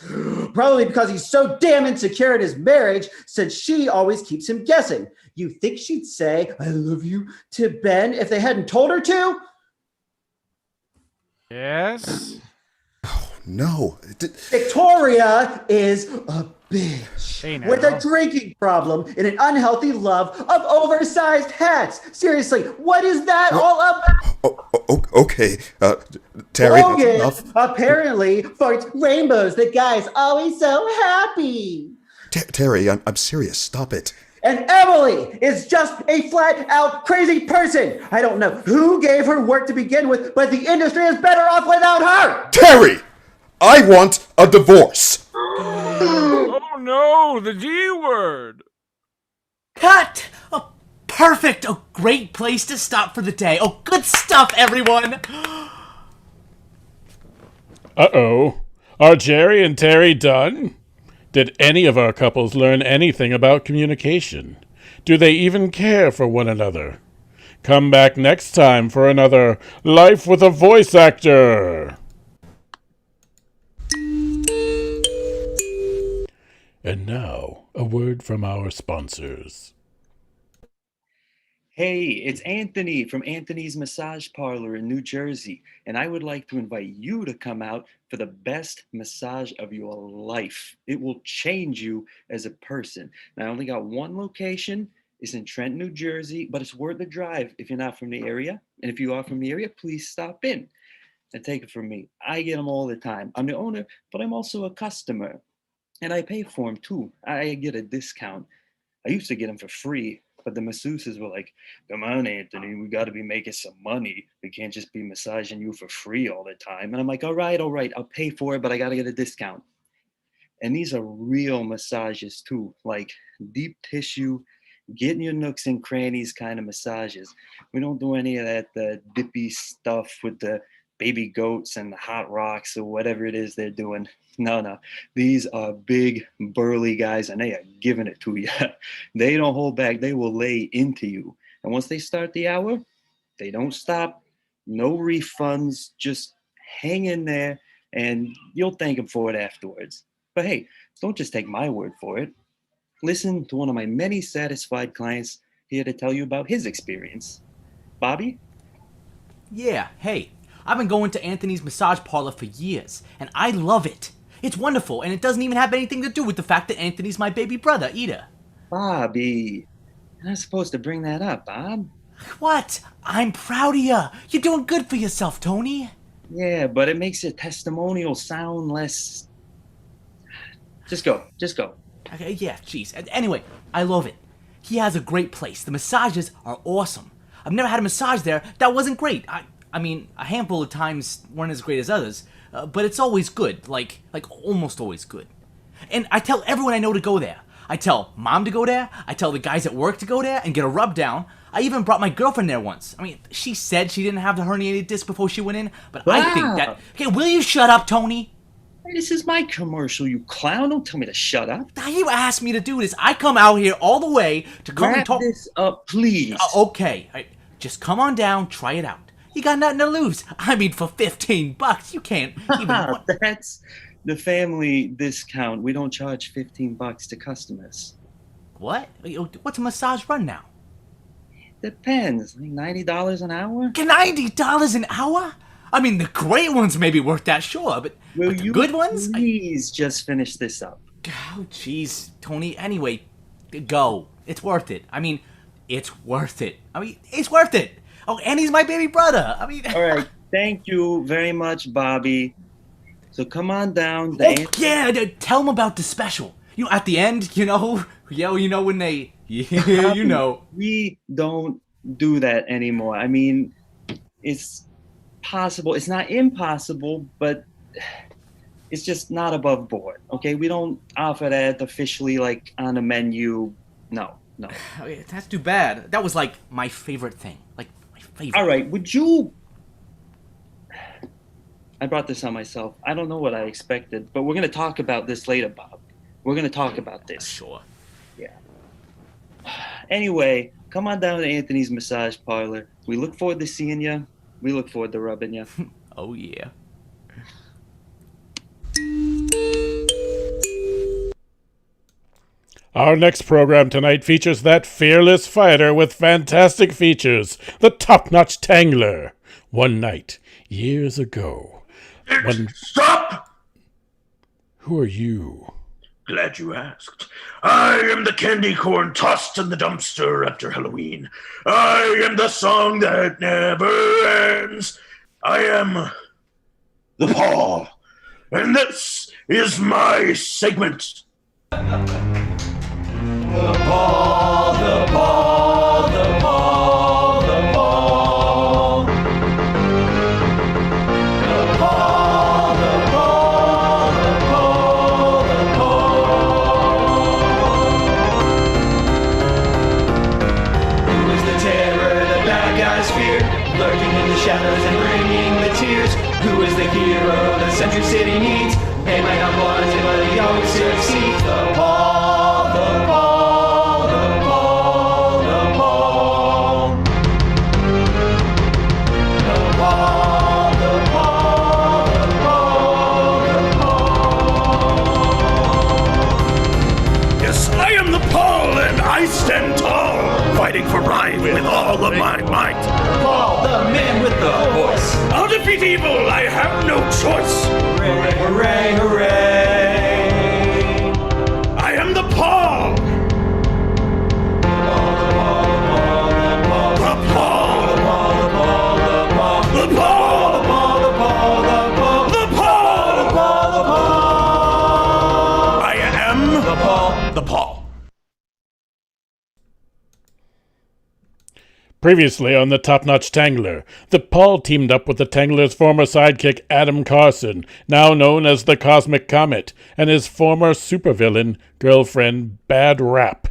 Probably because he's so damn insecure in his marriage, since she always keeps him guessing. You think she'd say, "I love you" to Ben if they hadn't told her to? Yes? No. Victoria is a bitch Hey, now. with a drinking problem and an unhealthy love of oversized hats. Seriously, what is that all about? Okay, Terry, that's Logan enough. apparently farts rainbows. The guy's always so happy. Terry, I'm serious. Stop it. And Emily is just a flat-out crazy person. I don't know who gave her work to begin with, but the industry is better off without her. Terry! I want a divorce. Oh no, the D word. Cut! Oh, perfect! A great place to stop for the day. Oh, good stuff, everyone! Uh-oh. Are Jerry and Terry done? Did any of our couples learn anything about communication? Do they even care for one another? Come back next time for another Life with a Voice Actor. And now, a word from our sponsors. Hey, it's Anthony from Anthony's Massage Parlor in New Jersey, and I would like to invite you to come out for the best massage of your life. It will change you as a person. And I only got one location. It's in Trenton, New Jersey, but it's worth the drive if you're not from the area. And if you are from the area, please stop in and take it from me. I get them all the time. I'm the owner, but I'm also a customer. And I pay for them too. I get a discount. I used to get them for free. But the masseuses were like, come on, Anthony, we got to be making some money. We can't just be massaging you for free all the time. And I'm like, all right, I'll pay for it, but I got to get a discount. And these are real massages too, like deep tissue, getting your nooks and crannies kind of massages. We don't do any of that dippy stuff with the baby goats and the hot rocks or whatever it is they're doing. No. These are big, burly guys, and they are giving it to you. They don't hold back. They will lay into you. And once they start the hour, they don't stop. No refunds. Just hang in there, and you'll thank them for it afterwards. But hey, don't just take my word for it. Listen to one of my many satisfied clients here to tell you about his experience. Bobby? Yeah, hey, I've been going to Anthony's massage parlor for years, and I love it. It's wonderful, and it doesn't even have anything to do with the fact that Anthony's my baby brother, either. Bobby, you're not supposed to bring that up, Bob. What? I'm proud of you. You're doing good for yourself, Tony. Yeah, but it makes your testimonial sound less... Just go. Okay, yeah, jeez. Anyway, I love it. He has a great place. The massages are awesome. I've never had a massage there that wasn't great. I mean, a handful of times weren't as great as others, but it's always good, like almost always good. And I tell everyone I know to go there. I tell Mom to go there. I tell the guys at work to go there and get a rub down. I even brought my girlfriend there once. I mean, she said she didn't have the herniated disc before she went in, but Wow. I think that... Okay, will you shut up, Tony? Hey, this is my commercial, you clown. Don't tell me to shut up. Now you asked me to do this. I come out here all the way to come and Wrap talk... this up, please. Okay, just come on down, try it out. You got nothing to lose. I mean, for $15, you can't even... That's the family discount. We don't charge $15 to customers. What? What's a massage run now? Depends. Like $90 an hour? $90 an hour? I mean, the great ones may be worth that, sure, but the good ones? Please just finish this up. Oh, jeez, Tony. Anyway, go. It's worth it. I mean, it's worth it. Oh, and he's my baby brother. I mean... All right. Thank you very much, Bobby. So come on down. Yeah, tell him about the special. You know, at the end, you know when they... Yeah, you know. We don't do that anymore. I mean, it's possible. It's not impossible, but it's just not above board. Okay, we don't offer that officially, like on the menu. No. That's too bad. That was like my favorite thing. Like my favorite. All right, would you? I brought this on myself. I don't know what I expected, but we're gonna talk about this later, Bob. We're gonna talk about this. Sure. Yeah. Anyway, come on down to Anthony's massage parlor. We look forward to seeing you. We look forward to rubbing you. Oh, yeah. Our next program tonight features that fearless fighter with fantastic features, the top-notch Tangler. One night, years ago, when... Stop! Who are you? Glad you asked. I am the candy corn tossed in the dumpster after Halloween. I am the song that never ends. I am the Pall. And this is my segment. The Pall, the Pall, the Pall, the Pall. The Pall, the Pall, the Pall, the Pall. Who is the terror the bad guys fear? Lurking in the shadows and bringing the tears. Who is the hero that Sentry City needs? They might not want it, but he always succeeds. The Pall, the Pall, the Pall, the Pall. The Pall, the Pall, the Pall, the Pall. Yes, I am the Pall, and I stand tall, fighting for right with all of my might. Pall, the man with the voice. I'll defeat evil, I have no choice. Hooray, hooray, hooray. I am the Pall. The Pall, the Pall, the Pall, the Pall, the Pall, the Pall, the Pall, the Pall, the Pall. I am the Pall, the Pall. Previously on the Top Notch Tangler, the Pall teamed up with the Tangler's former sidekick Adam Carson, now known as the Cosmic Comet, and his former supervillain girlfriend Bad Rap.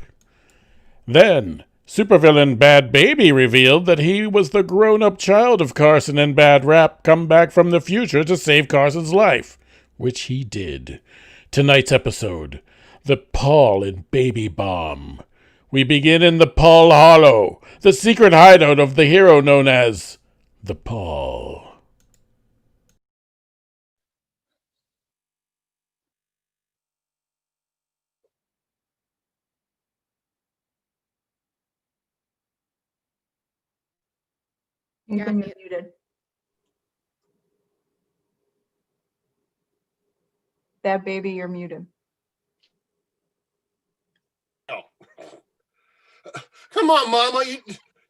Then, supervillain Bad Baby revealed that he was the grown-up child of Carson and Bad Rap come back from the future to save Carson's life, which he did. Tonight's episode, The Pall and Baby Bomb. We begin in the Pall Hollow, the secret hideout of the hero known as the Pall. You're muted. Bad baby, you're muted. Come on, Mama.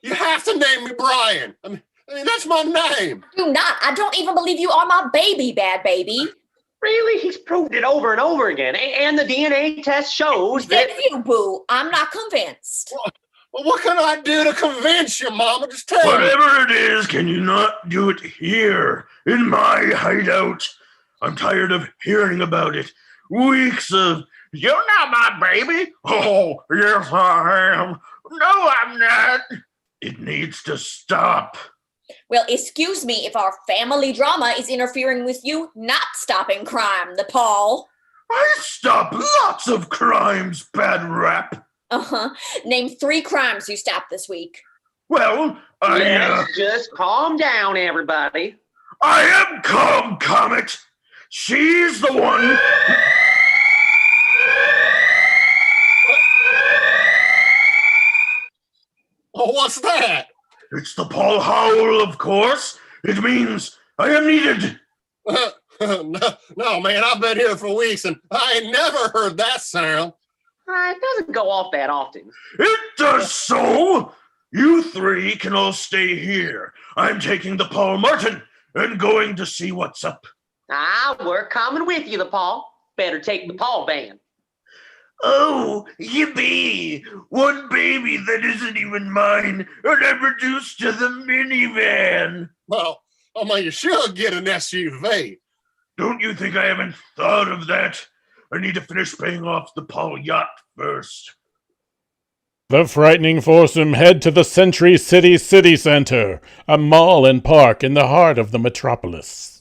You have to name me Brian. I mean, that's my name. Do not. I don't even believe you are my baby, Bad Baby. Really? He's proved it over and over again. And the DNA test shows that... Thank you, Boo. I'm not convinced. Well, what can I do to convince you, Mama? Just tell me. Whatever it is, can you not do it here, in my hideout? I'm tired of hearing about it. Weeks of, you're not my baby. Oh, yes, I am. No, I'm not. It needs to stop. Well, excuse me if our family drama is interfering with you not stopping crime, the Pall. I stop lots of crimes, Bad Rap. Uh-huh. Name 3 crimes you stopped this week. Well, Let's just calm down, everybody. I am calm, Comet. She's the one... Oh, what's that? It's the Pall Howl, of course. It means I am needed. No, man, I've been here for weeks and I ain't never heard that sound. It doesn't go off that often. It does so. You 3 can all stay here. I'm taking the Paul Martin and going to see what's up. We're coming with you, the Paul. Better take the Paul van. Oh, yippee! One baby that isn't even mine, and I'm reduced to the minivan. Well, I mean, you should get an SUV. Don't you think I haven't thought of that? I need to finish paying off the Paul yacht first. The frightening foursome head to the Sentry City City Center, a mall and park in the heart of the metropolis.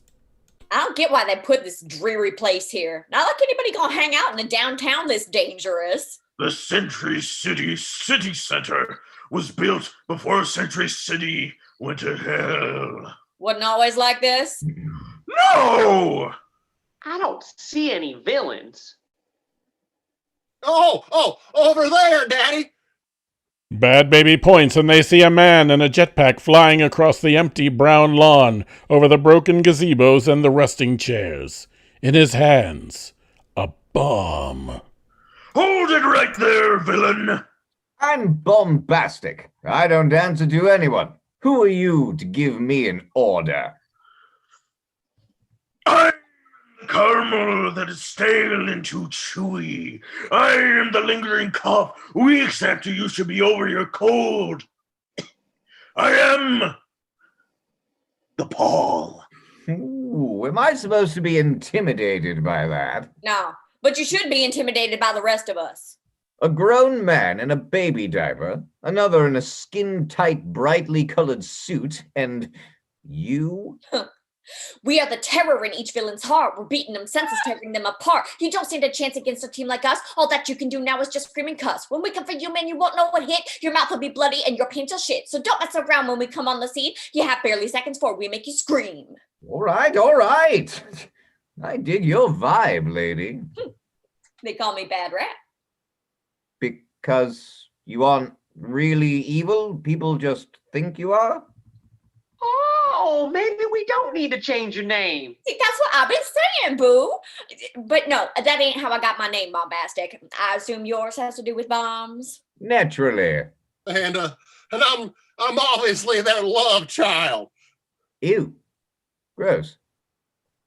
I don't get why they put this dreary place here. Not like anybody gonna hang out in the downtown this dangerous. The Sentry City City Center was built before Sentry City went to hell. Wasn't always like this? No! I don't see any villains. Oh, over there, Daddy. Bad Baby points and they see a man in a jetpack flying across the empty brown lawn over the broken gazebos and the rusting chairs. In his hands, a bomb. Hold it right there, villain. I'm bombastic. I don't answer to anyone. Who are you to give me an order? I'm the caramel that is stale and too chewy. I am the lingering cough weeks after you should be over your cold. I am the Pall. Ooh, am I supposed to be intimidated by that? No, but you should be intimidated by the rest of us. A grown man in a baby diaper, another in a skin-tight, brightly colored suit, and you? We are the terror in each villain's heart. We're beating them senses, tearing them apart. You don't stand a chance against a team like us. All that you can do now is just scream and cuss. When we come for you, man, you won't know what hit. Your mouth will be bloody and your pants will shit. So don't mess around when we come on the scene. You have barely seconds before we make you scream. All right. I dig your vibe, lady. They call me Bad Rat. Because you aren't really evil? People just think you are? Oh, maybe we don't need to change your name. See, that's what I've been saying, boo. But no, that ain't how I got my name, Bombastic. I assume yours has to do with bombs. Naturally. And I'm obviously their love child. Ew. Gross.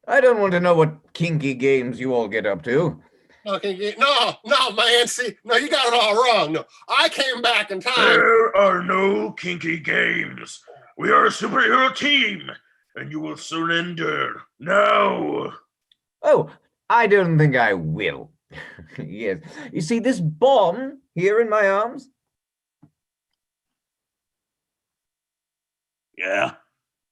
I don't want to know what kinky games you all get up to. Okay, no, man. See, no, you got it all wrong. No, I came back in time. There are no kinky games. We are a superhero team, and you will surrender now. Oh, I don't think I will. Yes. You see this bomb here in my arms? Yeah?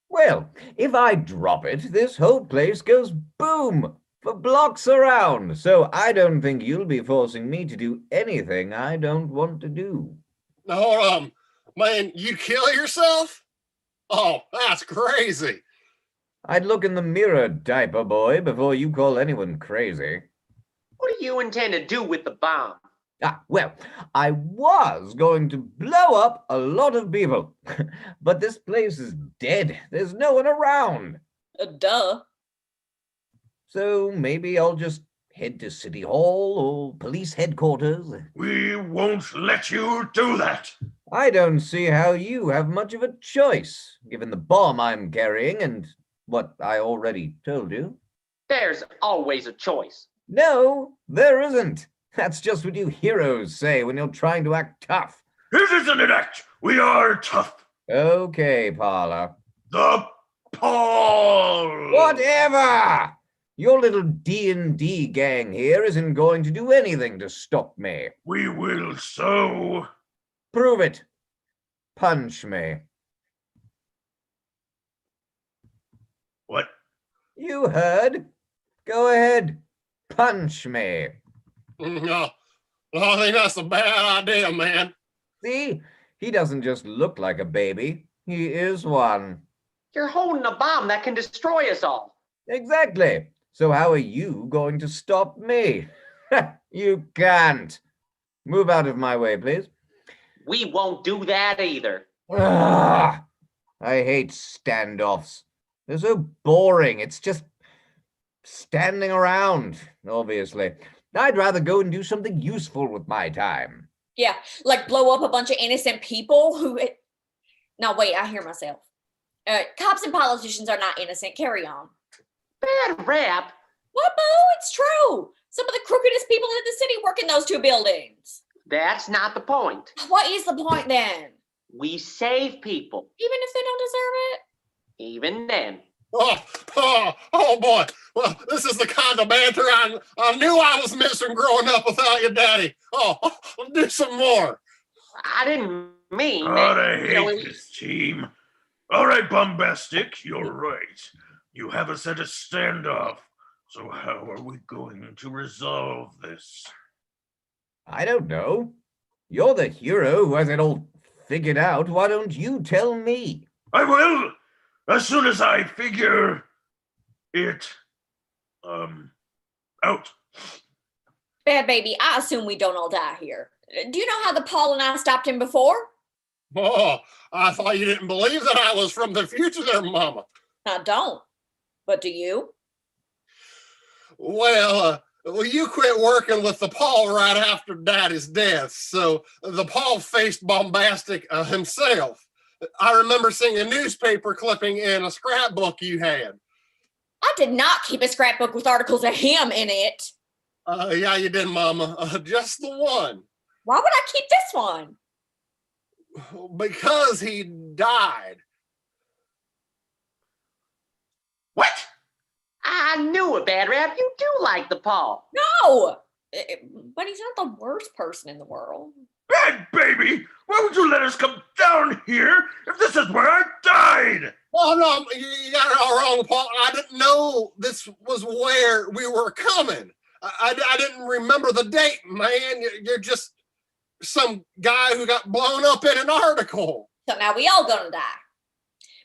Well, if I drop it, this whole place goes boom for blocks around. So I don't think you'll be forcing me to do anything I don't want to do. No, man, you kill yourself? Oh, that's crazy. I'd look in the mirror, diaper boy, before you call anyone crazy. What do you intend to do with the bomb? Well, I was going to blow up a lot of people, but this place is dead. There's no one around. Duh. So maybe I'll just head to City Hall or police headquarters. We won't let you do that. I don't see how you have much of a choice, given the bomb I'm carrying and what I already told you. There's always a choice. No, there isn't. That's just what you heroes say when you're trying to act tough. It isn't an act. We are tough. Okay, Parla. The Pall. Whatever! Your little D&D gang here isn't going to do anything to stop me. We will so. Prove it. Punch me. What? You heard. Go ahead. Punch me. No, I think that's a bad idea, man. See? He doesn't just look like a baby. He is one. You're holding a bomb that can destroy us all. Exactly. So how are you going to stop me? You can't. Move out of my way, please. We won't do that either. Ah, I hate standoffs. They're so boring. It's just standing around, obviously. I'd rather go and do something useful with my time. Yeah, like blow up a bunch of innocent people who... Now, wait, I hear myself. Cops and politicians are not innocent. Carry on. Bad rap? What, Bo? It's true. Some of the crookedest people in the city work in those two buildings. That's not the point. What is the point then? We save people. Even if they don't deserve it? Even then. Oh boy. Well, this is the kind of banter I knew I was missing growing up without your daddy. Oh, do some more. I didn't mean God, that. I hate this team. All right, Bombastic, you're right. You have us at a standoff. So how are we going to resolve this? I don't know. You're the hero who has it all figured out. Why don't you tell me? I will, as soon as I figure it, out. Bad baby, I assume we don't all die here. Do you know how the Paul and I stopped him before? Oh, I thought you didn't believe that I was from the future there, Mama. I don't. But do you? Well, you quit working with the Paul right after Daddy's death, so the Paul faced Bombastic himself. I remember seeing a newspaper clipping in a scrapbook you had. I did not keep a scrapbook with articles of him in it. Yeah, you did, Mama. Just the one. Why would I keep this one? Because he died. What? I knew it, Bad Rap. You do like the Paul. No! But he's not the worst person in the world. Bad baby! Why would you let us come down here if this is where I died? Oh, no, you got it all wrong, Paul. I didn't know this was where we were coming. I didn't remember the date, man. You're just some guy who got blown up in an article. So now we all gonna die.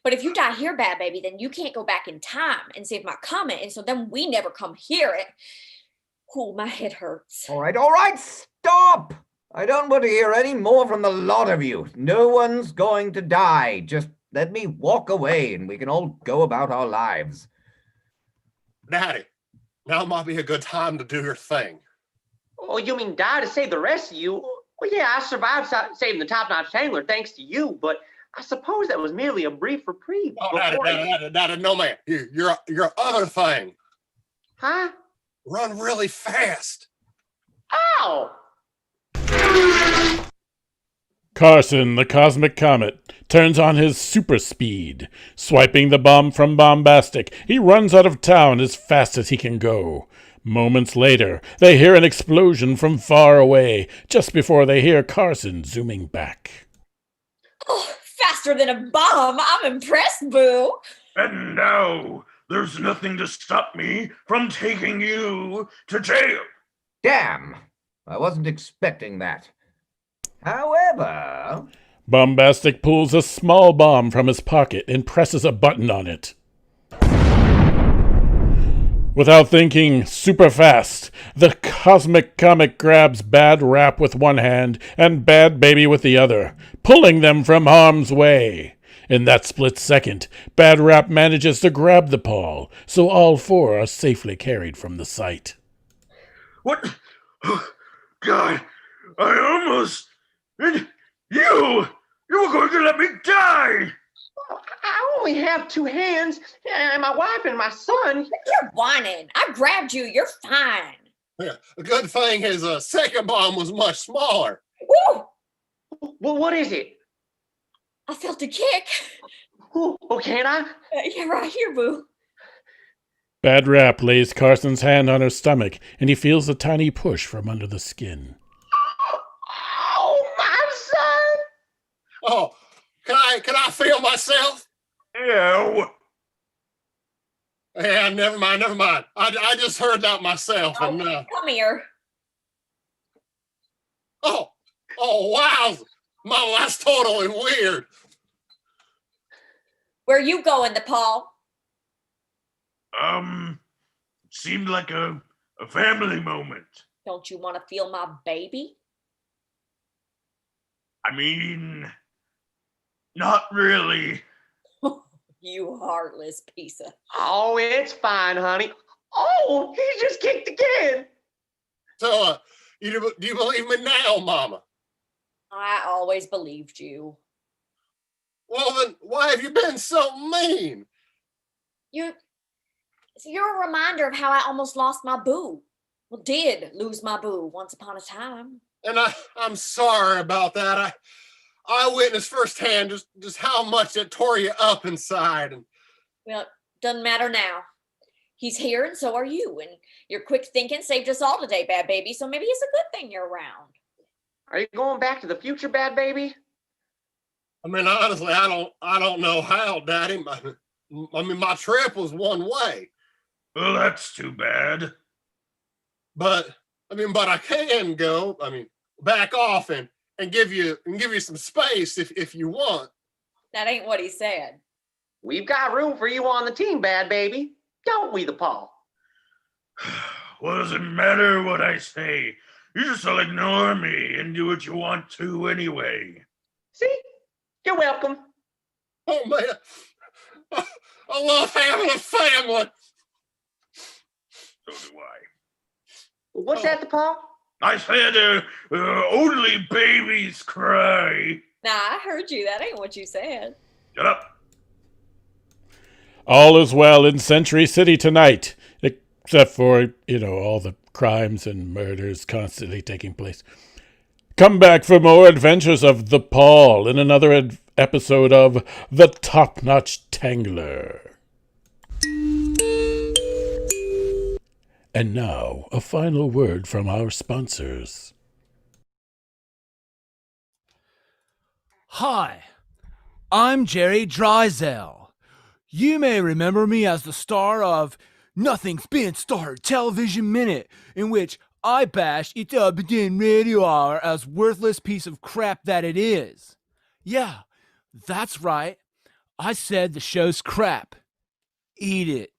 But if you die here, Bad Baby, then you can't go back in time and save my comment, and so then we never come here. Oh, my head hurts. All right, stop! I don't want to hear any more from the lot of you. No one's going to die. Just let me walk away and we can all go about our lives. Daddy, now might be a good time to do your thing. Oh, you mean die to save the rest of you? Well, yeah, I survived saving the top-notch Tangler thanks to you, but I suppose that was merely a brief reprieve. Oh, Daddy, no, man. Your other thing. Huh? Run really fast. Ow! Carson, the cosmic comet, turns on his super speed. Swiping the bomb from Bombastic, he runs out of town as fast as he can go. Moments later, they hear an explosion from far away, just before they hear Carson zooming back. Oh, faster than a bomb. I'm impressed, Boo. And now, there's nothing to stop me from taking you to jail. Damn! I wasn't expecting that. However... Bombastic pulls a small bomb from his pocket and presses a button on it. Without thinking, super fast, the cosmic comet grabs Bad Rap with one hand and Bad Baby with the other, pulling them from harm's way. In that split second, Bad Rap manages to grab the Pall, so all four are safely carried from the site. What? Oh, God, I almost... And you were going to let me die! I only have 2 hands, and my wife and my son. You're whining. I grabbed you. You're fine. Yeah, a good thing his second bomb was much smaller. Woo! Well, what is it? I felt a kick. Oh, can I? Yeah, right here, Boo. Bad Rap lays Carson's hand on her stomach, and he feels a tiny push from under the skin. Oh, my son! Oh, can I feel myself? Ew. Yeah, never mind. I just heard that myself. Oh, And, come here. oh, wow. Mama, that's totally weird. Where you going, the Pall? Seemed like a family moment. Don't you want to feel my baby? I mean, not really. You heartless piece of... Oh, it's fine, honey. Oh, he just kicked again. So, do you believe me now, Mama? I always believed you. Well, then, why have you been so mean? You're a reminder of how I almost lost my boo. Well, did lose my boo once upon a time. And I'm sorry about that. I witnessed firsthand just how much it tore you up inside. And Well, doesn't matter now. He's here and so are you. And your quick thinking saved us all today, Bad Baby. So maybe it's a good thing you're around. Are you going back to the future, Bad Baby? I mean, honestly, I don't know how, Daddy. I mean, my trip was one way. Well, that's too bad. But I can go. I mean, back off and give you some space if you want. That ain't what he said. We've got room for you on the team, Bad Baby. Don't we, the Pall? What does it matter what I say? You just all ignore me and do what you want to anyway. See? You're welcome. Oh, man. I love having a family. So do I. What's that, the Pall? I said, only babies cry. Nah, I heard you. That ain't what you said. Shut up. All is well in Sentry City tonight, except for, all the crimes and murders constantly taking place. Come back for more adventures of the Pall in another episode of The Top Notch Tangler. And now, a final word from our sponsors. Hi, I'm Jerry Drysdale. You may remember me as the star of Nothing's Been Started Television Minute, in which I bashed IABD Radio Hour as worthless piece of crap that it is. Yeah, that's right. I said the show's crap. Eat it.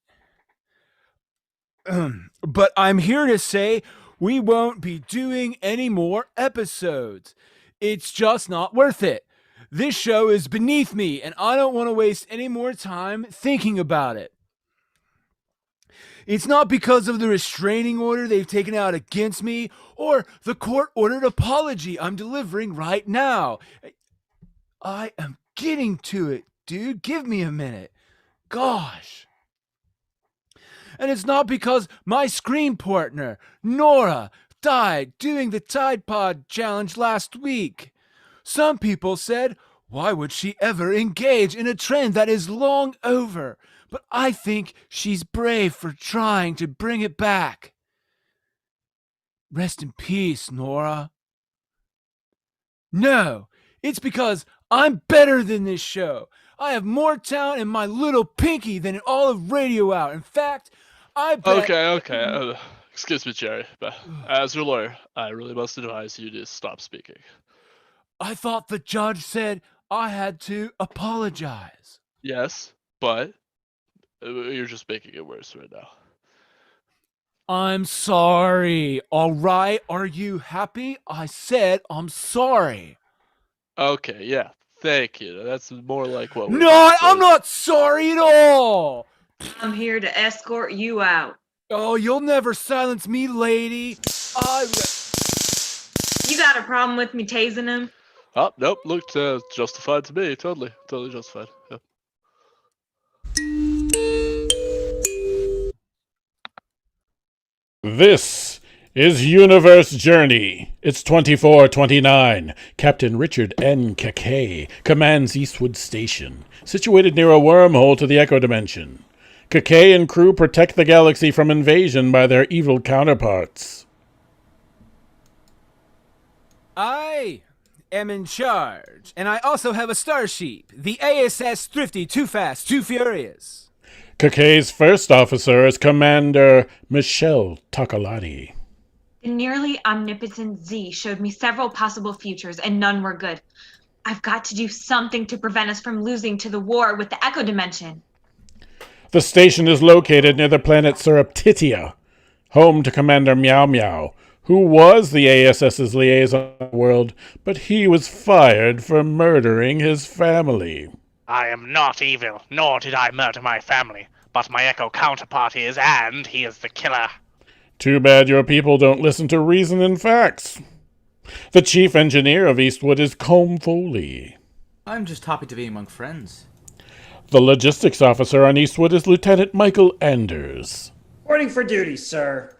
But I'm here to say we won't be doing any more episodes. It's just not worth it. This show is beneath me, and I don't want to waste any more time thinking about it. It's not because of the restraining order they've taken out against me or the court-ordered apology I'm delivering right now. I am getting to it, dude. Give me a minute. Gosh. And it's not because my screen partner, Nora, died doing the Tide Pod challenge last week. Some people said, why would she ever engage in a trend that is long over? But I think she's brave for trying to bring it back. Rest in peace, Nora. No, it's because I'm better than this show. I have more talent in my little pinky than in all of Radio Hour. In fact, I bet... Okay. Excuse me, Jerry, but as your lawyer, I really must advise you to stop speaking. I thought the judge said I had to apologize. Yes, but you're just making it worse right now. I'm sorry. All right, are you happy? I said I'm sorry. Okay, yeah, thank you. That's more like what we're No, I'm not sorry at all. I'm here to escort you out. Oh, you'll never silence me, lady. You got a problem with me tasing him? Oh, nope, looked justified to me. Totally justified. Yep. This is Universe Journey. It's 2429. Captain Richard N. Kakay commands Eastwood Station, situated near a wormhole to the Echo Dimension. Kakay and crew protect the galaxy from invasion by their evil counterparts. I am in charge, and I also have a starship, the ASS Thrifty Too Fast, Too Furious. Kakay's first officer is Commander Michelle Takalani. The nearly omnipotent Z showed me several possible futures, and none were good. I've got to do something to prevent us from losing to the war with the Echo Dimension. The station is located near the planet Surreptitia, home to Commander Meow Meow, who was the ASS's liaison on the world, but he was fired for murdering his family. I am not evil, nor did I murder my family, but my Echo counterpart is, and he is the killer. Too bad your people don't listen to reason and facts. The chief engineer of Eastwood is Combe Foley. I'm just happy to be among friends. The logistics officer on Eastwood is Lieutenant Michael Anders. Reporting for duty, sir.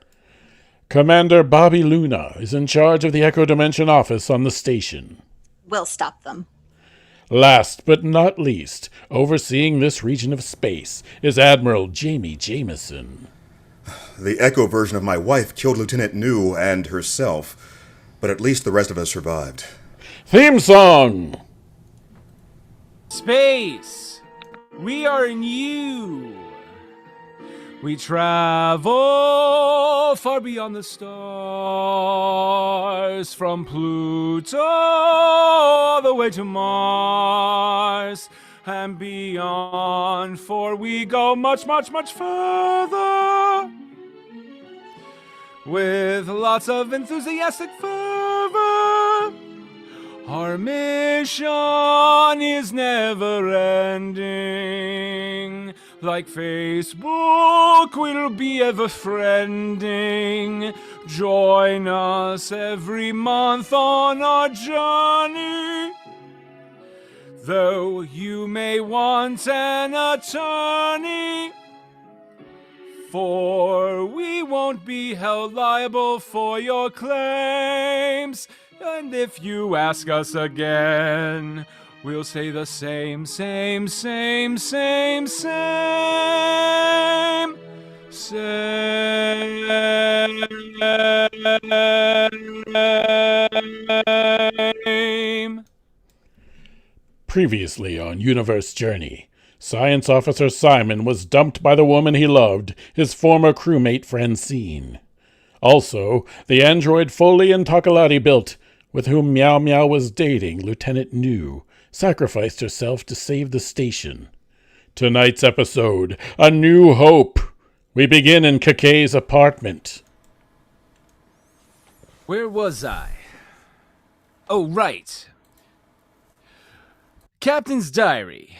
Commander Bobby Luna is in charge of the Echo Dimension office on the station. We'll stop them. Last but not least, overseeing this region of space is Admiral Jamie Jameson. The Echo version of my wife killed Lieutenant New and herself, but at least the rest of us survived. Theme song! Space, we are in you. We travel far beyond the stars, from Pluto all the way to Mars and beyond, for we go much, much, much further with lots of enthusiastic fervor. Our mission is never ending. Like Facebook, we'll be ever friending. Join us every month on our journey. Though you may want an attorney, for we won't be held liable for your claims. And if you ask us again, we'll say the same. Previously on Universe Journey, Science Officer Simon was dumped by the woman he loved, his former crewmate Francine. Also, the android Foley and Takalani built, with whom Meow Meow was dating, Lieutenant New, sacrificed herself to save the station. Tonight's episode, A New Hope. We begin in Kakay's apartment. Where was I? Oh, right. Captain's diary.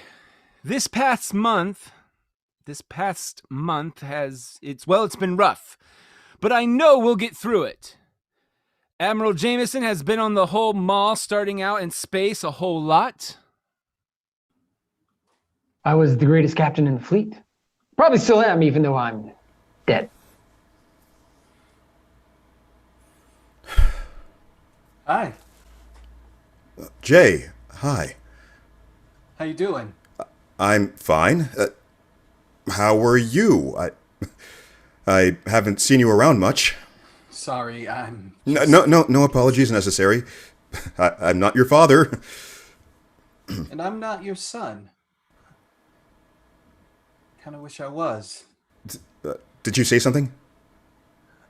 This past month has, it's been rough, but I know we'll get through it. Admiral Jameson has been on the whole mall starting out in space a whole lot. I was the greatest captain in the fleet. Probably still am, even though I'm dead. Hi. Jay, hi. How you doing? I'm fine. How are you? I haven't seen you around much. Sorry, I'm. No apologies necessary. I'm not your father. And I'm not your son. Kind of wish I was. Did you say something?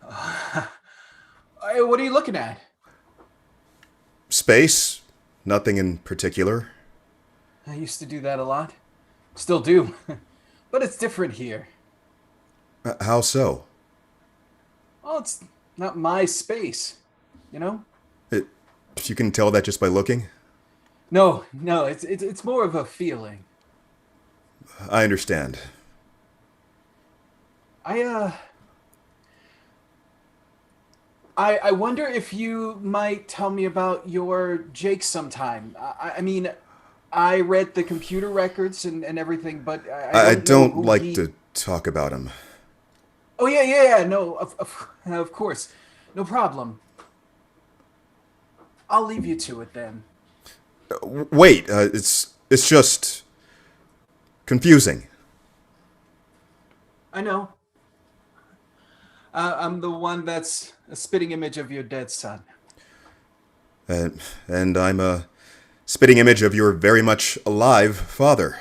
Hey, what are you looking at? Space? Nothing in particular. I used to do that a lot. Still do. But it's different here. How so? Well, it's not my space, you know? You can tell that just by looking? No, it's more of a feeling. I understand. I wonder if you might tell me about your Jake sometime. I mean, I read the computer records and everything, but I don't know who like he... to talk about him. Oh yeah, no, of course, no problem. I'll leave you to it then. Wait, it's just confusing. I know. I'm the one that's a spitting image of your dead son. And I'm a spitting image of your very much alive father.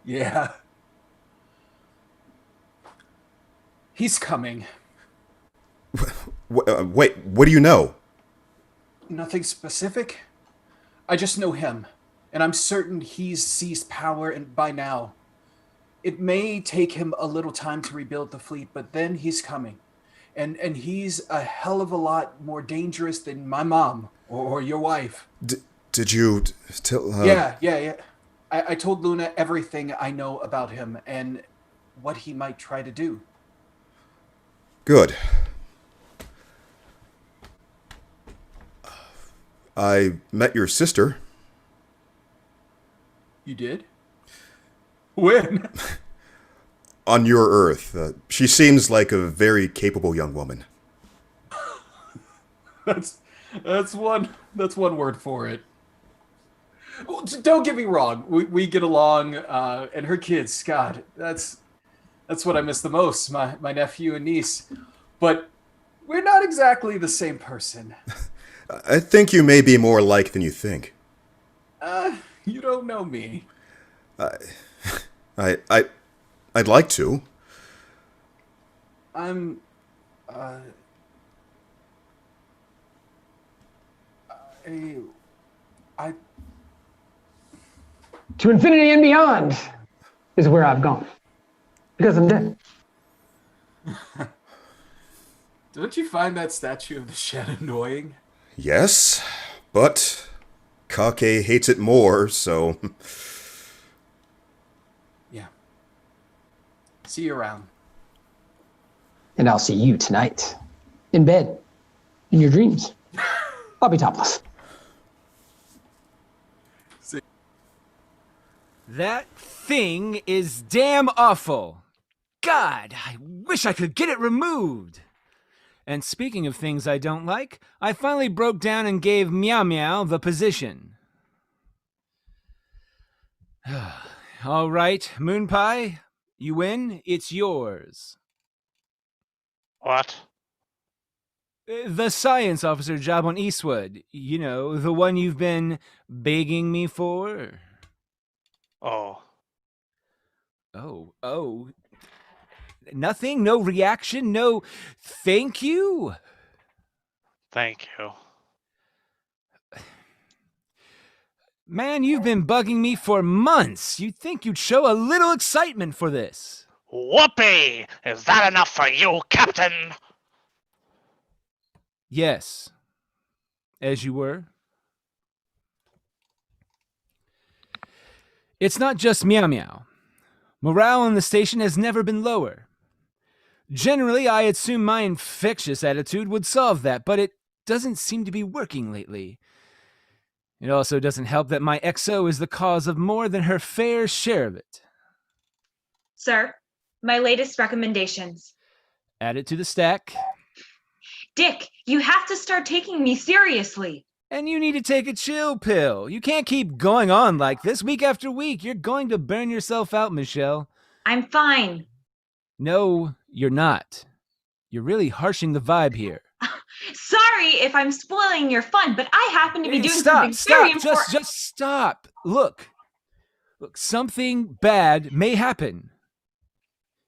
Yeah. He's coming. Wait, what do you know? Nothing specific. I just know him, and I'm certain he's seized power and by now. It may take him a little time to rebuild the fleet, but then he's coming. And he's a hell of a lot more dangerous than my mom or your wife. Did you tell... Yeah. I told Luna everything I know about him and what he might try to do. Good. I met your sister. You did? When? On your Earth. She seems like a very capable young woman. That's one word for it. Well, don't get me wrong. We get along, and her kids, God, that's what I miss the most. My nephew and niece, but we're not exactly the same person. I think you may be more alike than you think. You don't know me. I'd like to. I'm, To infinity and beyond is where I've gone. Because I'm dead. Don't you find that statue of the shed annoying? Yes, but Kake hates it more, so... Yeah. See you around. And I'll see you tonight. In bed. In your dreams. I'll be topless. That thing is damn awful. God, I wish I could get it removed. And speaking of things I don't like, I finally broke down and gave Meow Meow the position. All right, Moon Pie, you win. It's yours. What? The science officer job on Eastwood. You know, the one you've been begging me for. Oh. Oh. Nothing? No reaction? No thank you? Thank you. Man, you've been bugging me for months. You'd think you'd show a little excitement for this. Whoopee! Is that enough for you, Captain? Yes. As you were. It's not just Meow Meow. Morale on the station has never been lower. Generally, I assume my infectious attitude would solve that, but it doesn't seem to be working lately. It also doesn't help that my XO is the cause of more than her fair share of it. Sir, my latest recommendations. Add it to the stack. Dick, you have to start taking me seriously. And you need to take a chill pill. You can't keep going on like this week after week. You're going to burn yourself out, Michelle. I'm fine. No, you're not. You're really harshing the vibe here. Sorry if I'm spoiling your fun, but I happen to be doing something very important. Just stop. Look, something bad may happen.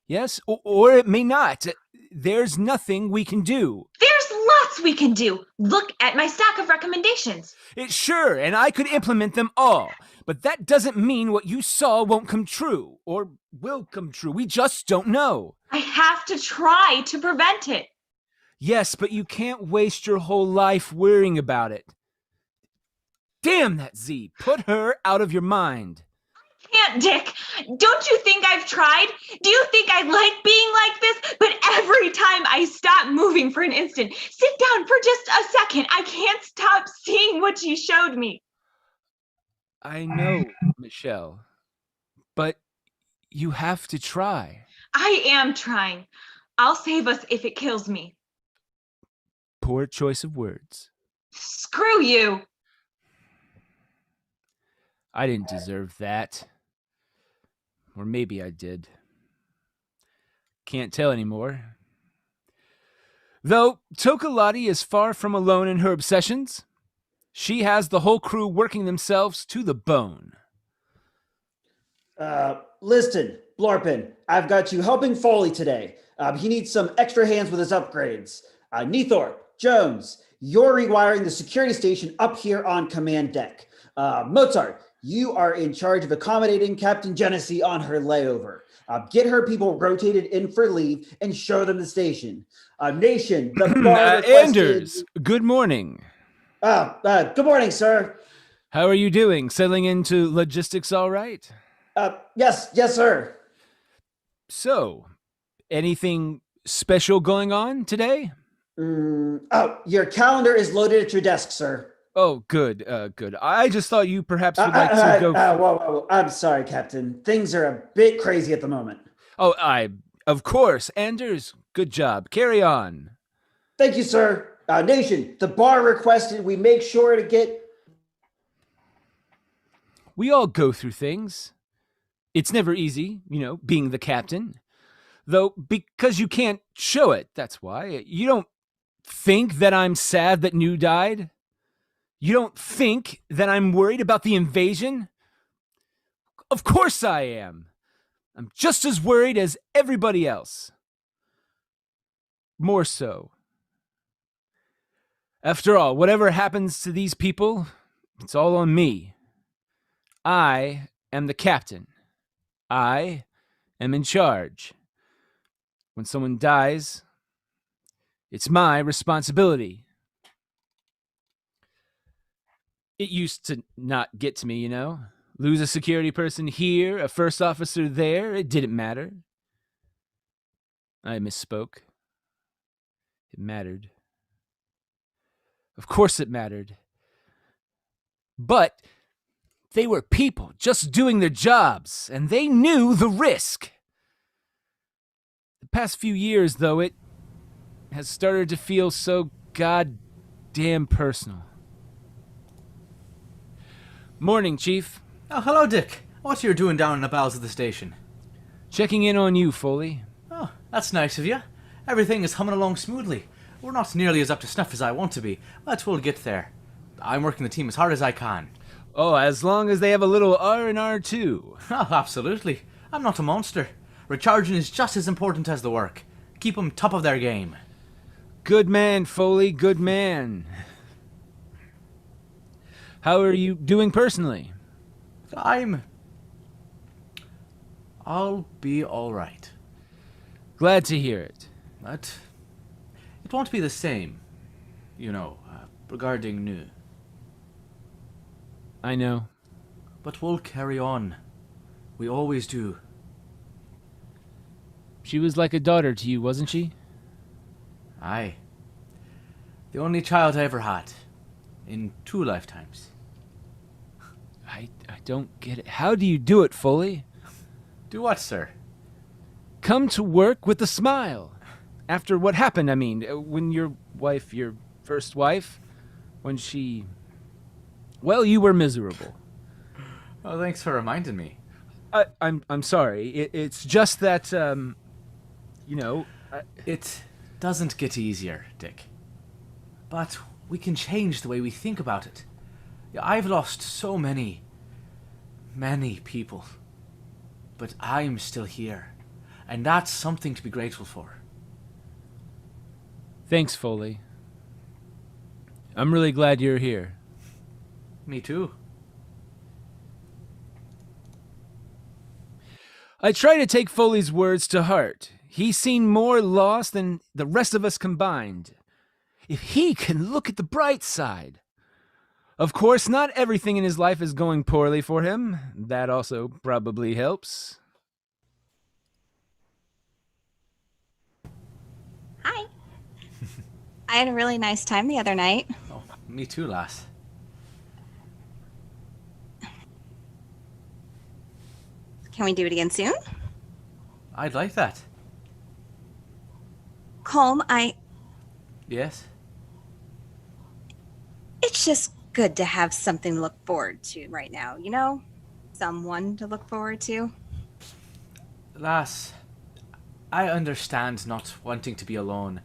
Yes, or it may not. There's nothing we can do. There's lots we can do. Look at my stack of recommendations. Sure, and I could implement them all. But that doesn't mean what you saw won't come true, or will come true. We just don't know. I have to try to prevent it. Yes, but you can't waste your whole life worrying about it. Damn that Z. Put her out of your mind. Can't, Dick. Don't you think I've tried? Do you think I like being like this? But every time I stop moving for an instant, sit down for just a second, I can't stop seeing what she showed me. I know, Michelle, but you have to try. I am trying. I'll save us if it kills me. Poor choice of words. Screw you. I didn't deserve that. Or maybe I did. Can't tell anymore. Though Tokolati is far from alone in her obsessions, she has the whole crew working themselves to the bone. Listen, Blorpin, I've got you helping Foley today. He needs some extra hands with his upgrades. Neathorpe, Jones, you're rewiring the security station up here on command deck. Mozart, you are in charge of accommodating Captain Genesee on her layover. Get her people rotated in for leave and show them the station. Nation, the bar requested... Anders, good morning. Good morning, sir. How are you doing? Settling into logistics all right? Yes, sir. So, anything special going on today? Your calendar is loaded at your desk, sir. Oh, good, good. I just thought you perhaps would like to go... Whoa. I'm sorry, Captain. Things are a bit crazy at the moment. Oh, of course. Anders, good job. Carry on. Thank you, sir. Nation, the bar requested we make sure to get... We all go through things. It's never easy, being the captain. Though, because you can't show it, that's why. You don't think that I'm sad that New died? You don't think that I'm worried about the invasion? Of course I am. I'm just as worried as everybody else. More so. After all, whatever happens to these people, it's all on me. I am the captain. I am in charge. When someone dies, it's my responsibility. It used to not get to me, Lose a security person here, a first officer there, it didn't matter. I misspoke. It mattered. Of course it mattered. But they were people just doing their jobs, and they knew the risk. The past few years, though, it has started to feel so goddamn personal. Morning, Chief. Oh, hello, Dick. What are you doing down in the bowels of the station? Checking in on you, Foley. Oh, that's nice of you. Everything is humming along smoothly. We're not nearly as up to snuff as I want to be, but we'll get there. I'm working the team as hard as I can. Oh, as long as they have a little R&R too. Oh, absolutely. I'm not a monster. Recharging is just as important as the work. Keep them top of their game. Good man, Foley, good man. How are you doing personally? I'll be all right. Glad to hear it. But it won't be the same, regarding New. I know. But we'll carry on. We always do. She was like a daughter to you, wasn't she? Aye. The only child I ever had. In 2 lifetimes. I don't get it. How do you do it, Foley? Do what, sir? Come to work with a smile. After what happened, when your wife, your first wife, when she Well, you were miserable. Oh, thanks for reminding me. I'm sorry. It's just that, It doesn't get easier, Dick. But we can change the way we think about it. I've lost so many people. But I'm still here. And that's something to be grateful for. Thanks, Foley. I'm really glad you're here. Me too. I try to take Foley's words to heart. He's seen more loss than the rest of us combined. If he can look at the bright side. Of course, not everything in his life is going poorly for him. That also probably helps. Hi. I had a really nice time the other night. Oh, me too, lass. Can we do it again soon? I'd like that. Colm, Yes? it's just good to have something to look forward to right now, you know? Someone to look forward to. Lass, I understand not wanting to be alone.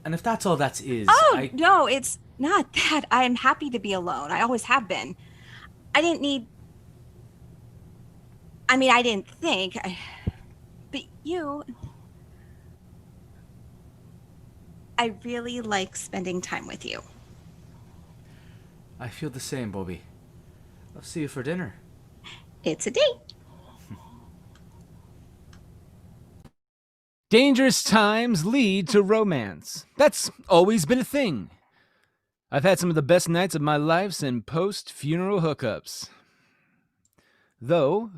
And if that's all that is, Oh, no, it's not that. I'm happy to be alone. I always have been. I didn't think. But you... I really like spending time with you. I feel the same, Bobby. I'll see you for dinner. It's a date. Dangerous times lead to romance. That's always been a thing. I've had some of the best nights of my life in post-funeral hookups. Though,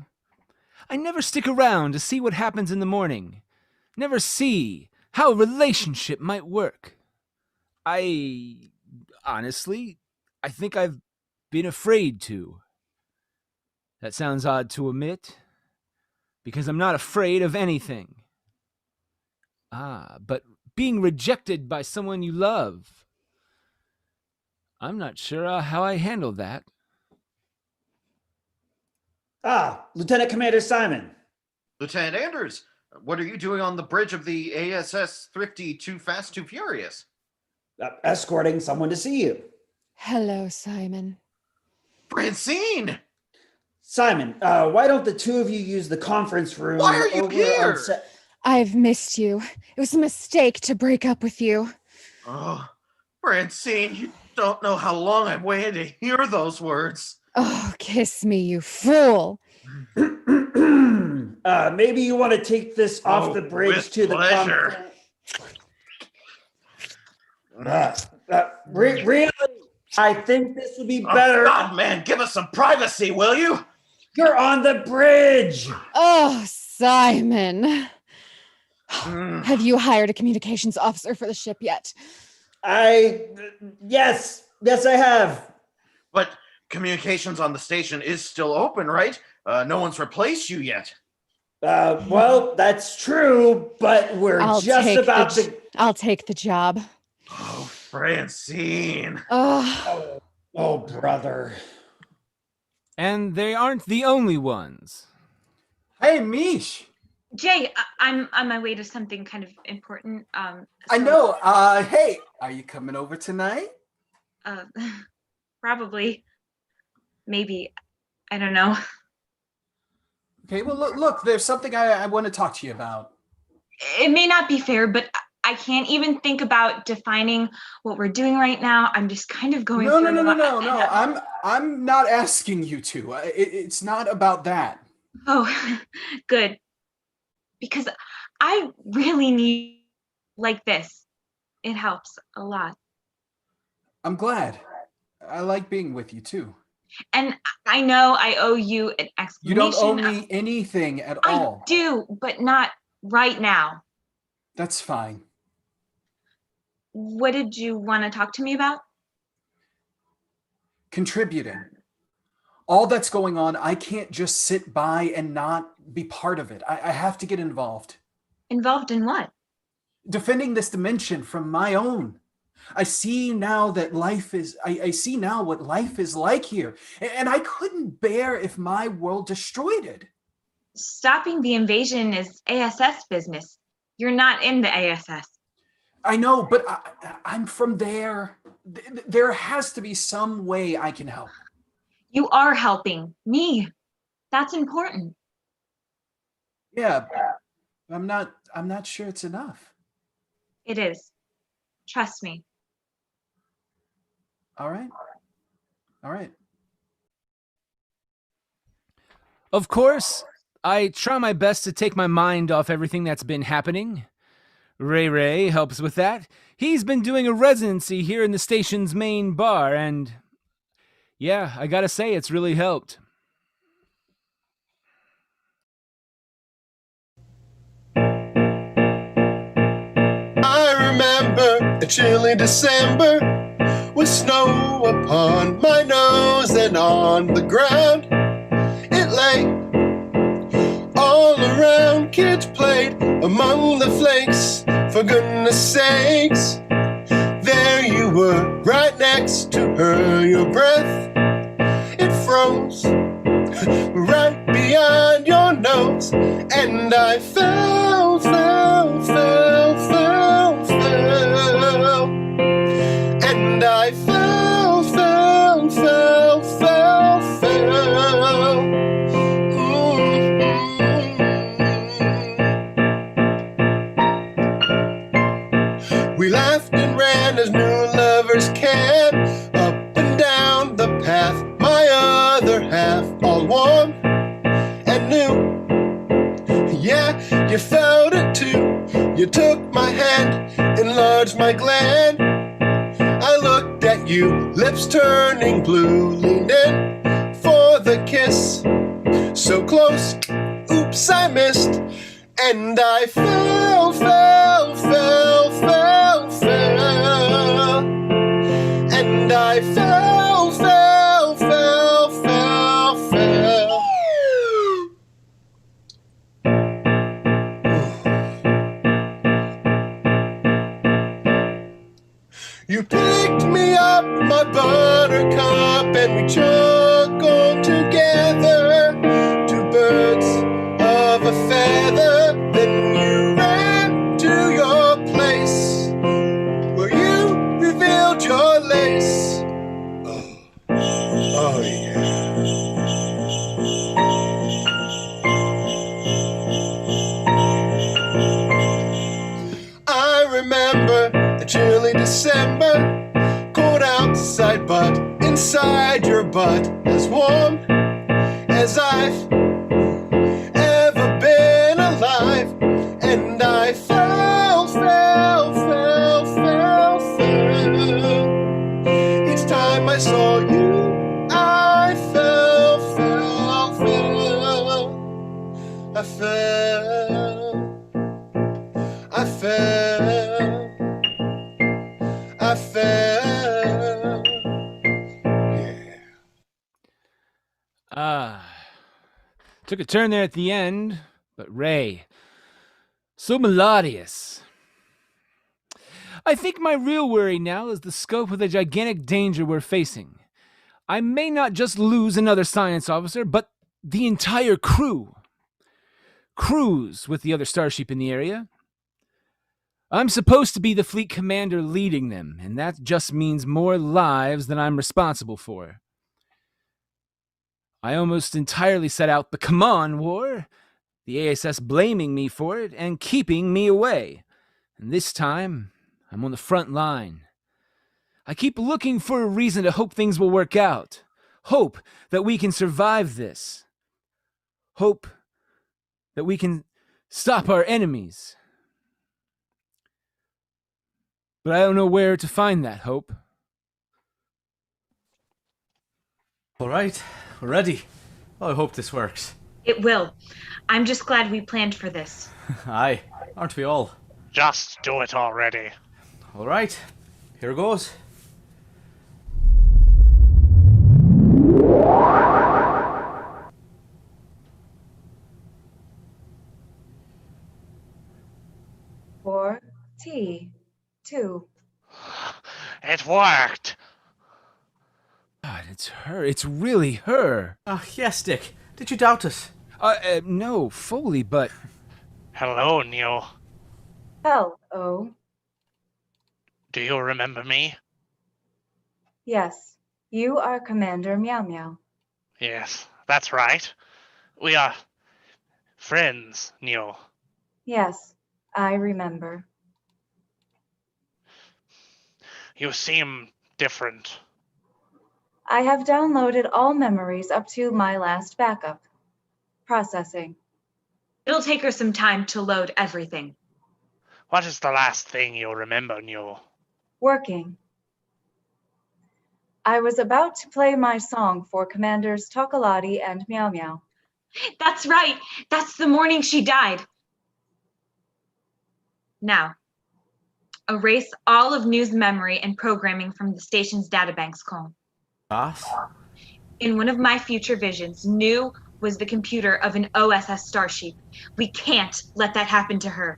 I never stick around to see what happens in the morning. Never see how a relationship might work. Honestly, I think I've been afraid to. That sounds odd to admit, because I'm not afraid of anything. But being rejected by someone you love, I'm not sure how I handle that. Lieutenant Commander Simon. Lieutenant Anders, what are you doing on the bridge of the ASS Thrifty Too Fast, Too Furious? Escorting someone to see you. Hello, Simon. Francine! Simon, why don't the two of you use the conference room? Why are you here? I've missed you. It was a mistake to break up with you. Oh, Francine, you don't know how long I've waited to hear those words. Oh, kiss me, you fool. Maybe you want to take this off the bridge to the pleasure. Really? I think this would be better. Oh, God, man, give us some privacy, will you? You're on the bridge. Oh, Simon. Have you hired a communications officer for the ship yet? Yes, I have. But communications on the station is still open, right? No one's replaced you yet. Well, that's true, but we're I'll take the job. Oh, Francine. Oh, brother. And they aren't the only ones. Hey, Mish. Jay, I'm on my way to something kind of important. I know. Hey, are you coming over tonight? Probably. Maybe. I don't know. Okay, well, look, there's something I want to talk to you about. It may not be fair, but I can't even think about defining what we're doing right now. I'm just kind of going No. through a lot. I'm not asking you to. It's not about that. Oh, good. Because I really need like this. It helps a lot. I'm glad. I like being with you too. And I know I owe you an explanation. You don't owe me anything at all. I do, but not right now. That's fine. What did you want to talk to me about? Contributing. All that's going on, I can't just sit by and not be part of it. I have to get involved. Involved in what? Defending this dimension from my own. I see now that I see now what life is like here, and I couldn't bear if my world destroyed it. Stopping the invasion is ASS business. You're not in the ASS. I know, but I'm from there. There has to be some way I can help. You are helping me. That's important. Yeah, I'm not sure it's enough. It is. Trust me. All right. All right. Of course, I try my best to take my mind off everything that's been happening. Ray helps with that. He's been doing a residency here in the station's main bar, and yeah, I gotta say, it's really helped. I remember a chilly December with snow upon my nose and on the ground. It lay all around. Kids played among the flakes. For goodness sakes, there you were, right next to her. Your breath, it froze right beyond your nose, and I fell, and I fell. We laughed and ran as new lovers can, up and down the path, my other half all warm and new. Yeah, you felt it too. You took my hand, enlarged my gland. I looked at you, lips turning blue, leaned in for the kiss. So close, oops, I missed. And I fell. And I fell. You picked me up, my buttercup, and we chuckled together. Two birds of a feather. Then you ran to your place where you revealed your lace. Oh yeah. I remember a chilly December, cold outside but inside your butt, as warm as I've ever been alive. And I fell. Each time I saw you, I fell. I fell. Took a turn there at the end, but Ray, so melodious. I think my real worry now is the scope of the gigantic danger we're facing. I may not just lose another science officer, but the entire crews with the other starship in the area. I'm supposed to be the fleet commander leading them, and that just means more lives than I'm responsible for. I almost entirely set out the come on war, the ASS blaming me for it and keeping me away. And this time, I'm on the front line. I keep looking for a reason to hope things will work out. Hope that we can survive this. Hope that we can stop our enemies. But I don't know where to find that hope. All right, we're ready. Oh, I hope this works. It will. I'm just glad we planned for this. Aye, aren't we all? Just do it already. All right, here goes. For T2. It worked. God, it's her. It's really her. Yes, Dick. Did you doubt us? No, fully, but... Hello, Neo. Hello. Do you remember me? Yes, you are Commander Meow Meow. Yes, that's right. We are friends, Neo. Yes, I remember. You seem different. I have downloaded all memories up to my last backup. Processing. It'll take her some time to load everything. What is the last thing you remember, Neo? Working. I was about to play my song for Commanders Tokolati and Meow Meow. That's right. That's the morning she died. Now, erase all of New's memory and programming from the station's databanks, Cole. Boss? In one of my future visions, New was the computer of an OSS Starship. We can't let that happen to her.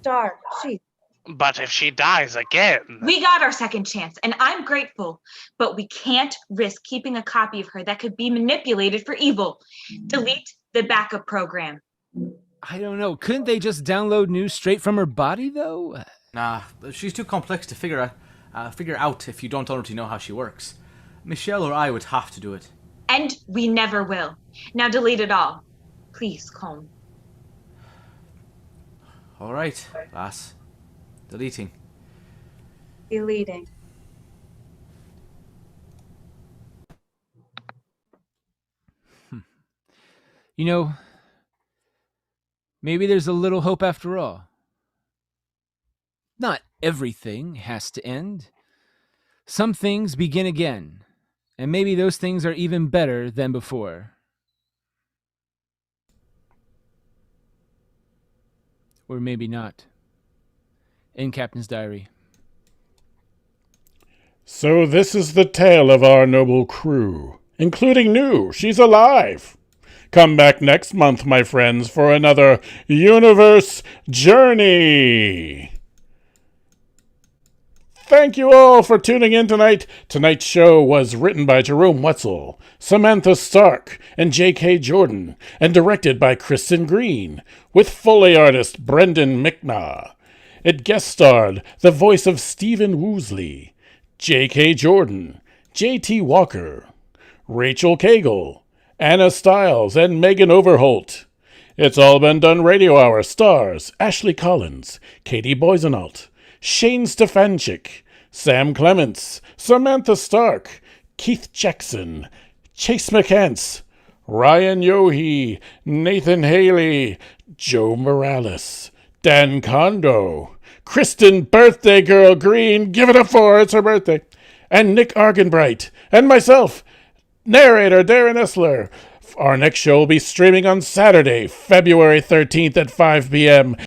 Starship. But if she dies again... We got our second chance, and I'm grateful, but we can't risk keeping a copy of her that could be manipulated for evil. Delete the backup program. I don't know. Couldn't they just download news straight from her body, though? Nah, she's too complex to figure out if you don't already know how she works. Michelle or I would have to do it. And we never will. Now delete it all. Please, Colm. All right, boss. Deleting. Deleting. You know, maybe there's a little hope after all. Not everything has to end. Some things begin again, and maybe those things are even better than before. Or maybe not. In Captain's Diary. So this is the tale of our noble crew, including New. She's alive. Come back next month, my friends, for another Universe Journey. Thank you all for tuning in tonight. Tonight's show was written by Jerome Wetzel, Samantha Stark, and J.K. Jordan, and directed by Kristen Green, with Foley artist Brendan McNaugh. It guest starred the voice of Stephen Woosley, J.K. Jordan, J.T. Walker, Rachel Cagle, Anna Stiles, and Megan Overholt. It's All Been Done Radio Hour stars Ashley Collins, Katie Boisenault, Shane Stefanchik, Sam Clements, Samantha Stark, Keith Jackson, Chase McCants, Ryan Yohe, Nathan Haley, Joe Morales, Dan Kondo, Kristen Birthday Girl Green, give it a 4, it's her birthday, and Nick Argenbright, and myself, narrator Darren Essler. Our next show will be streaming on Saturday, February 13th at 5 p.m.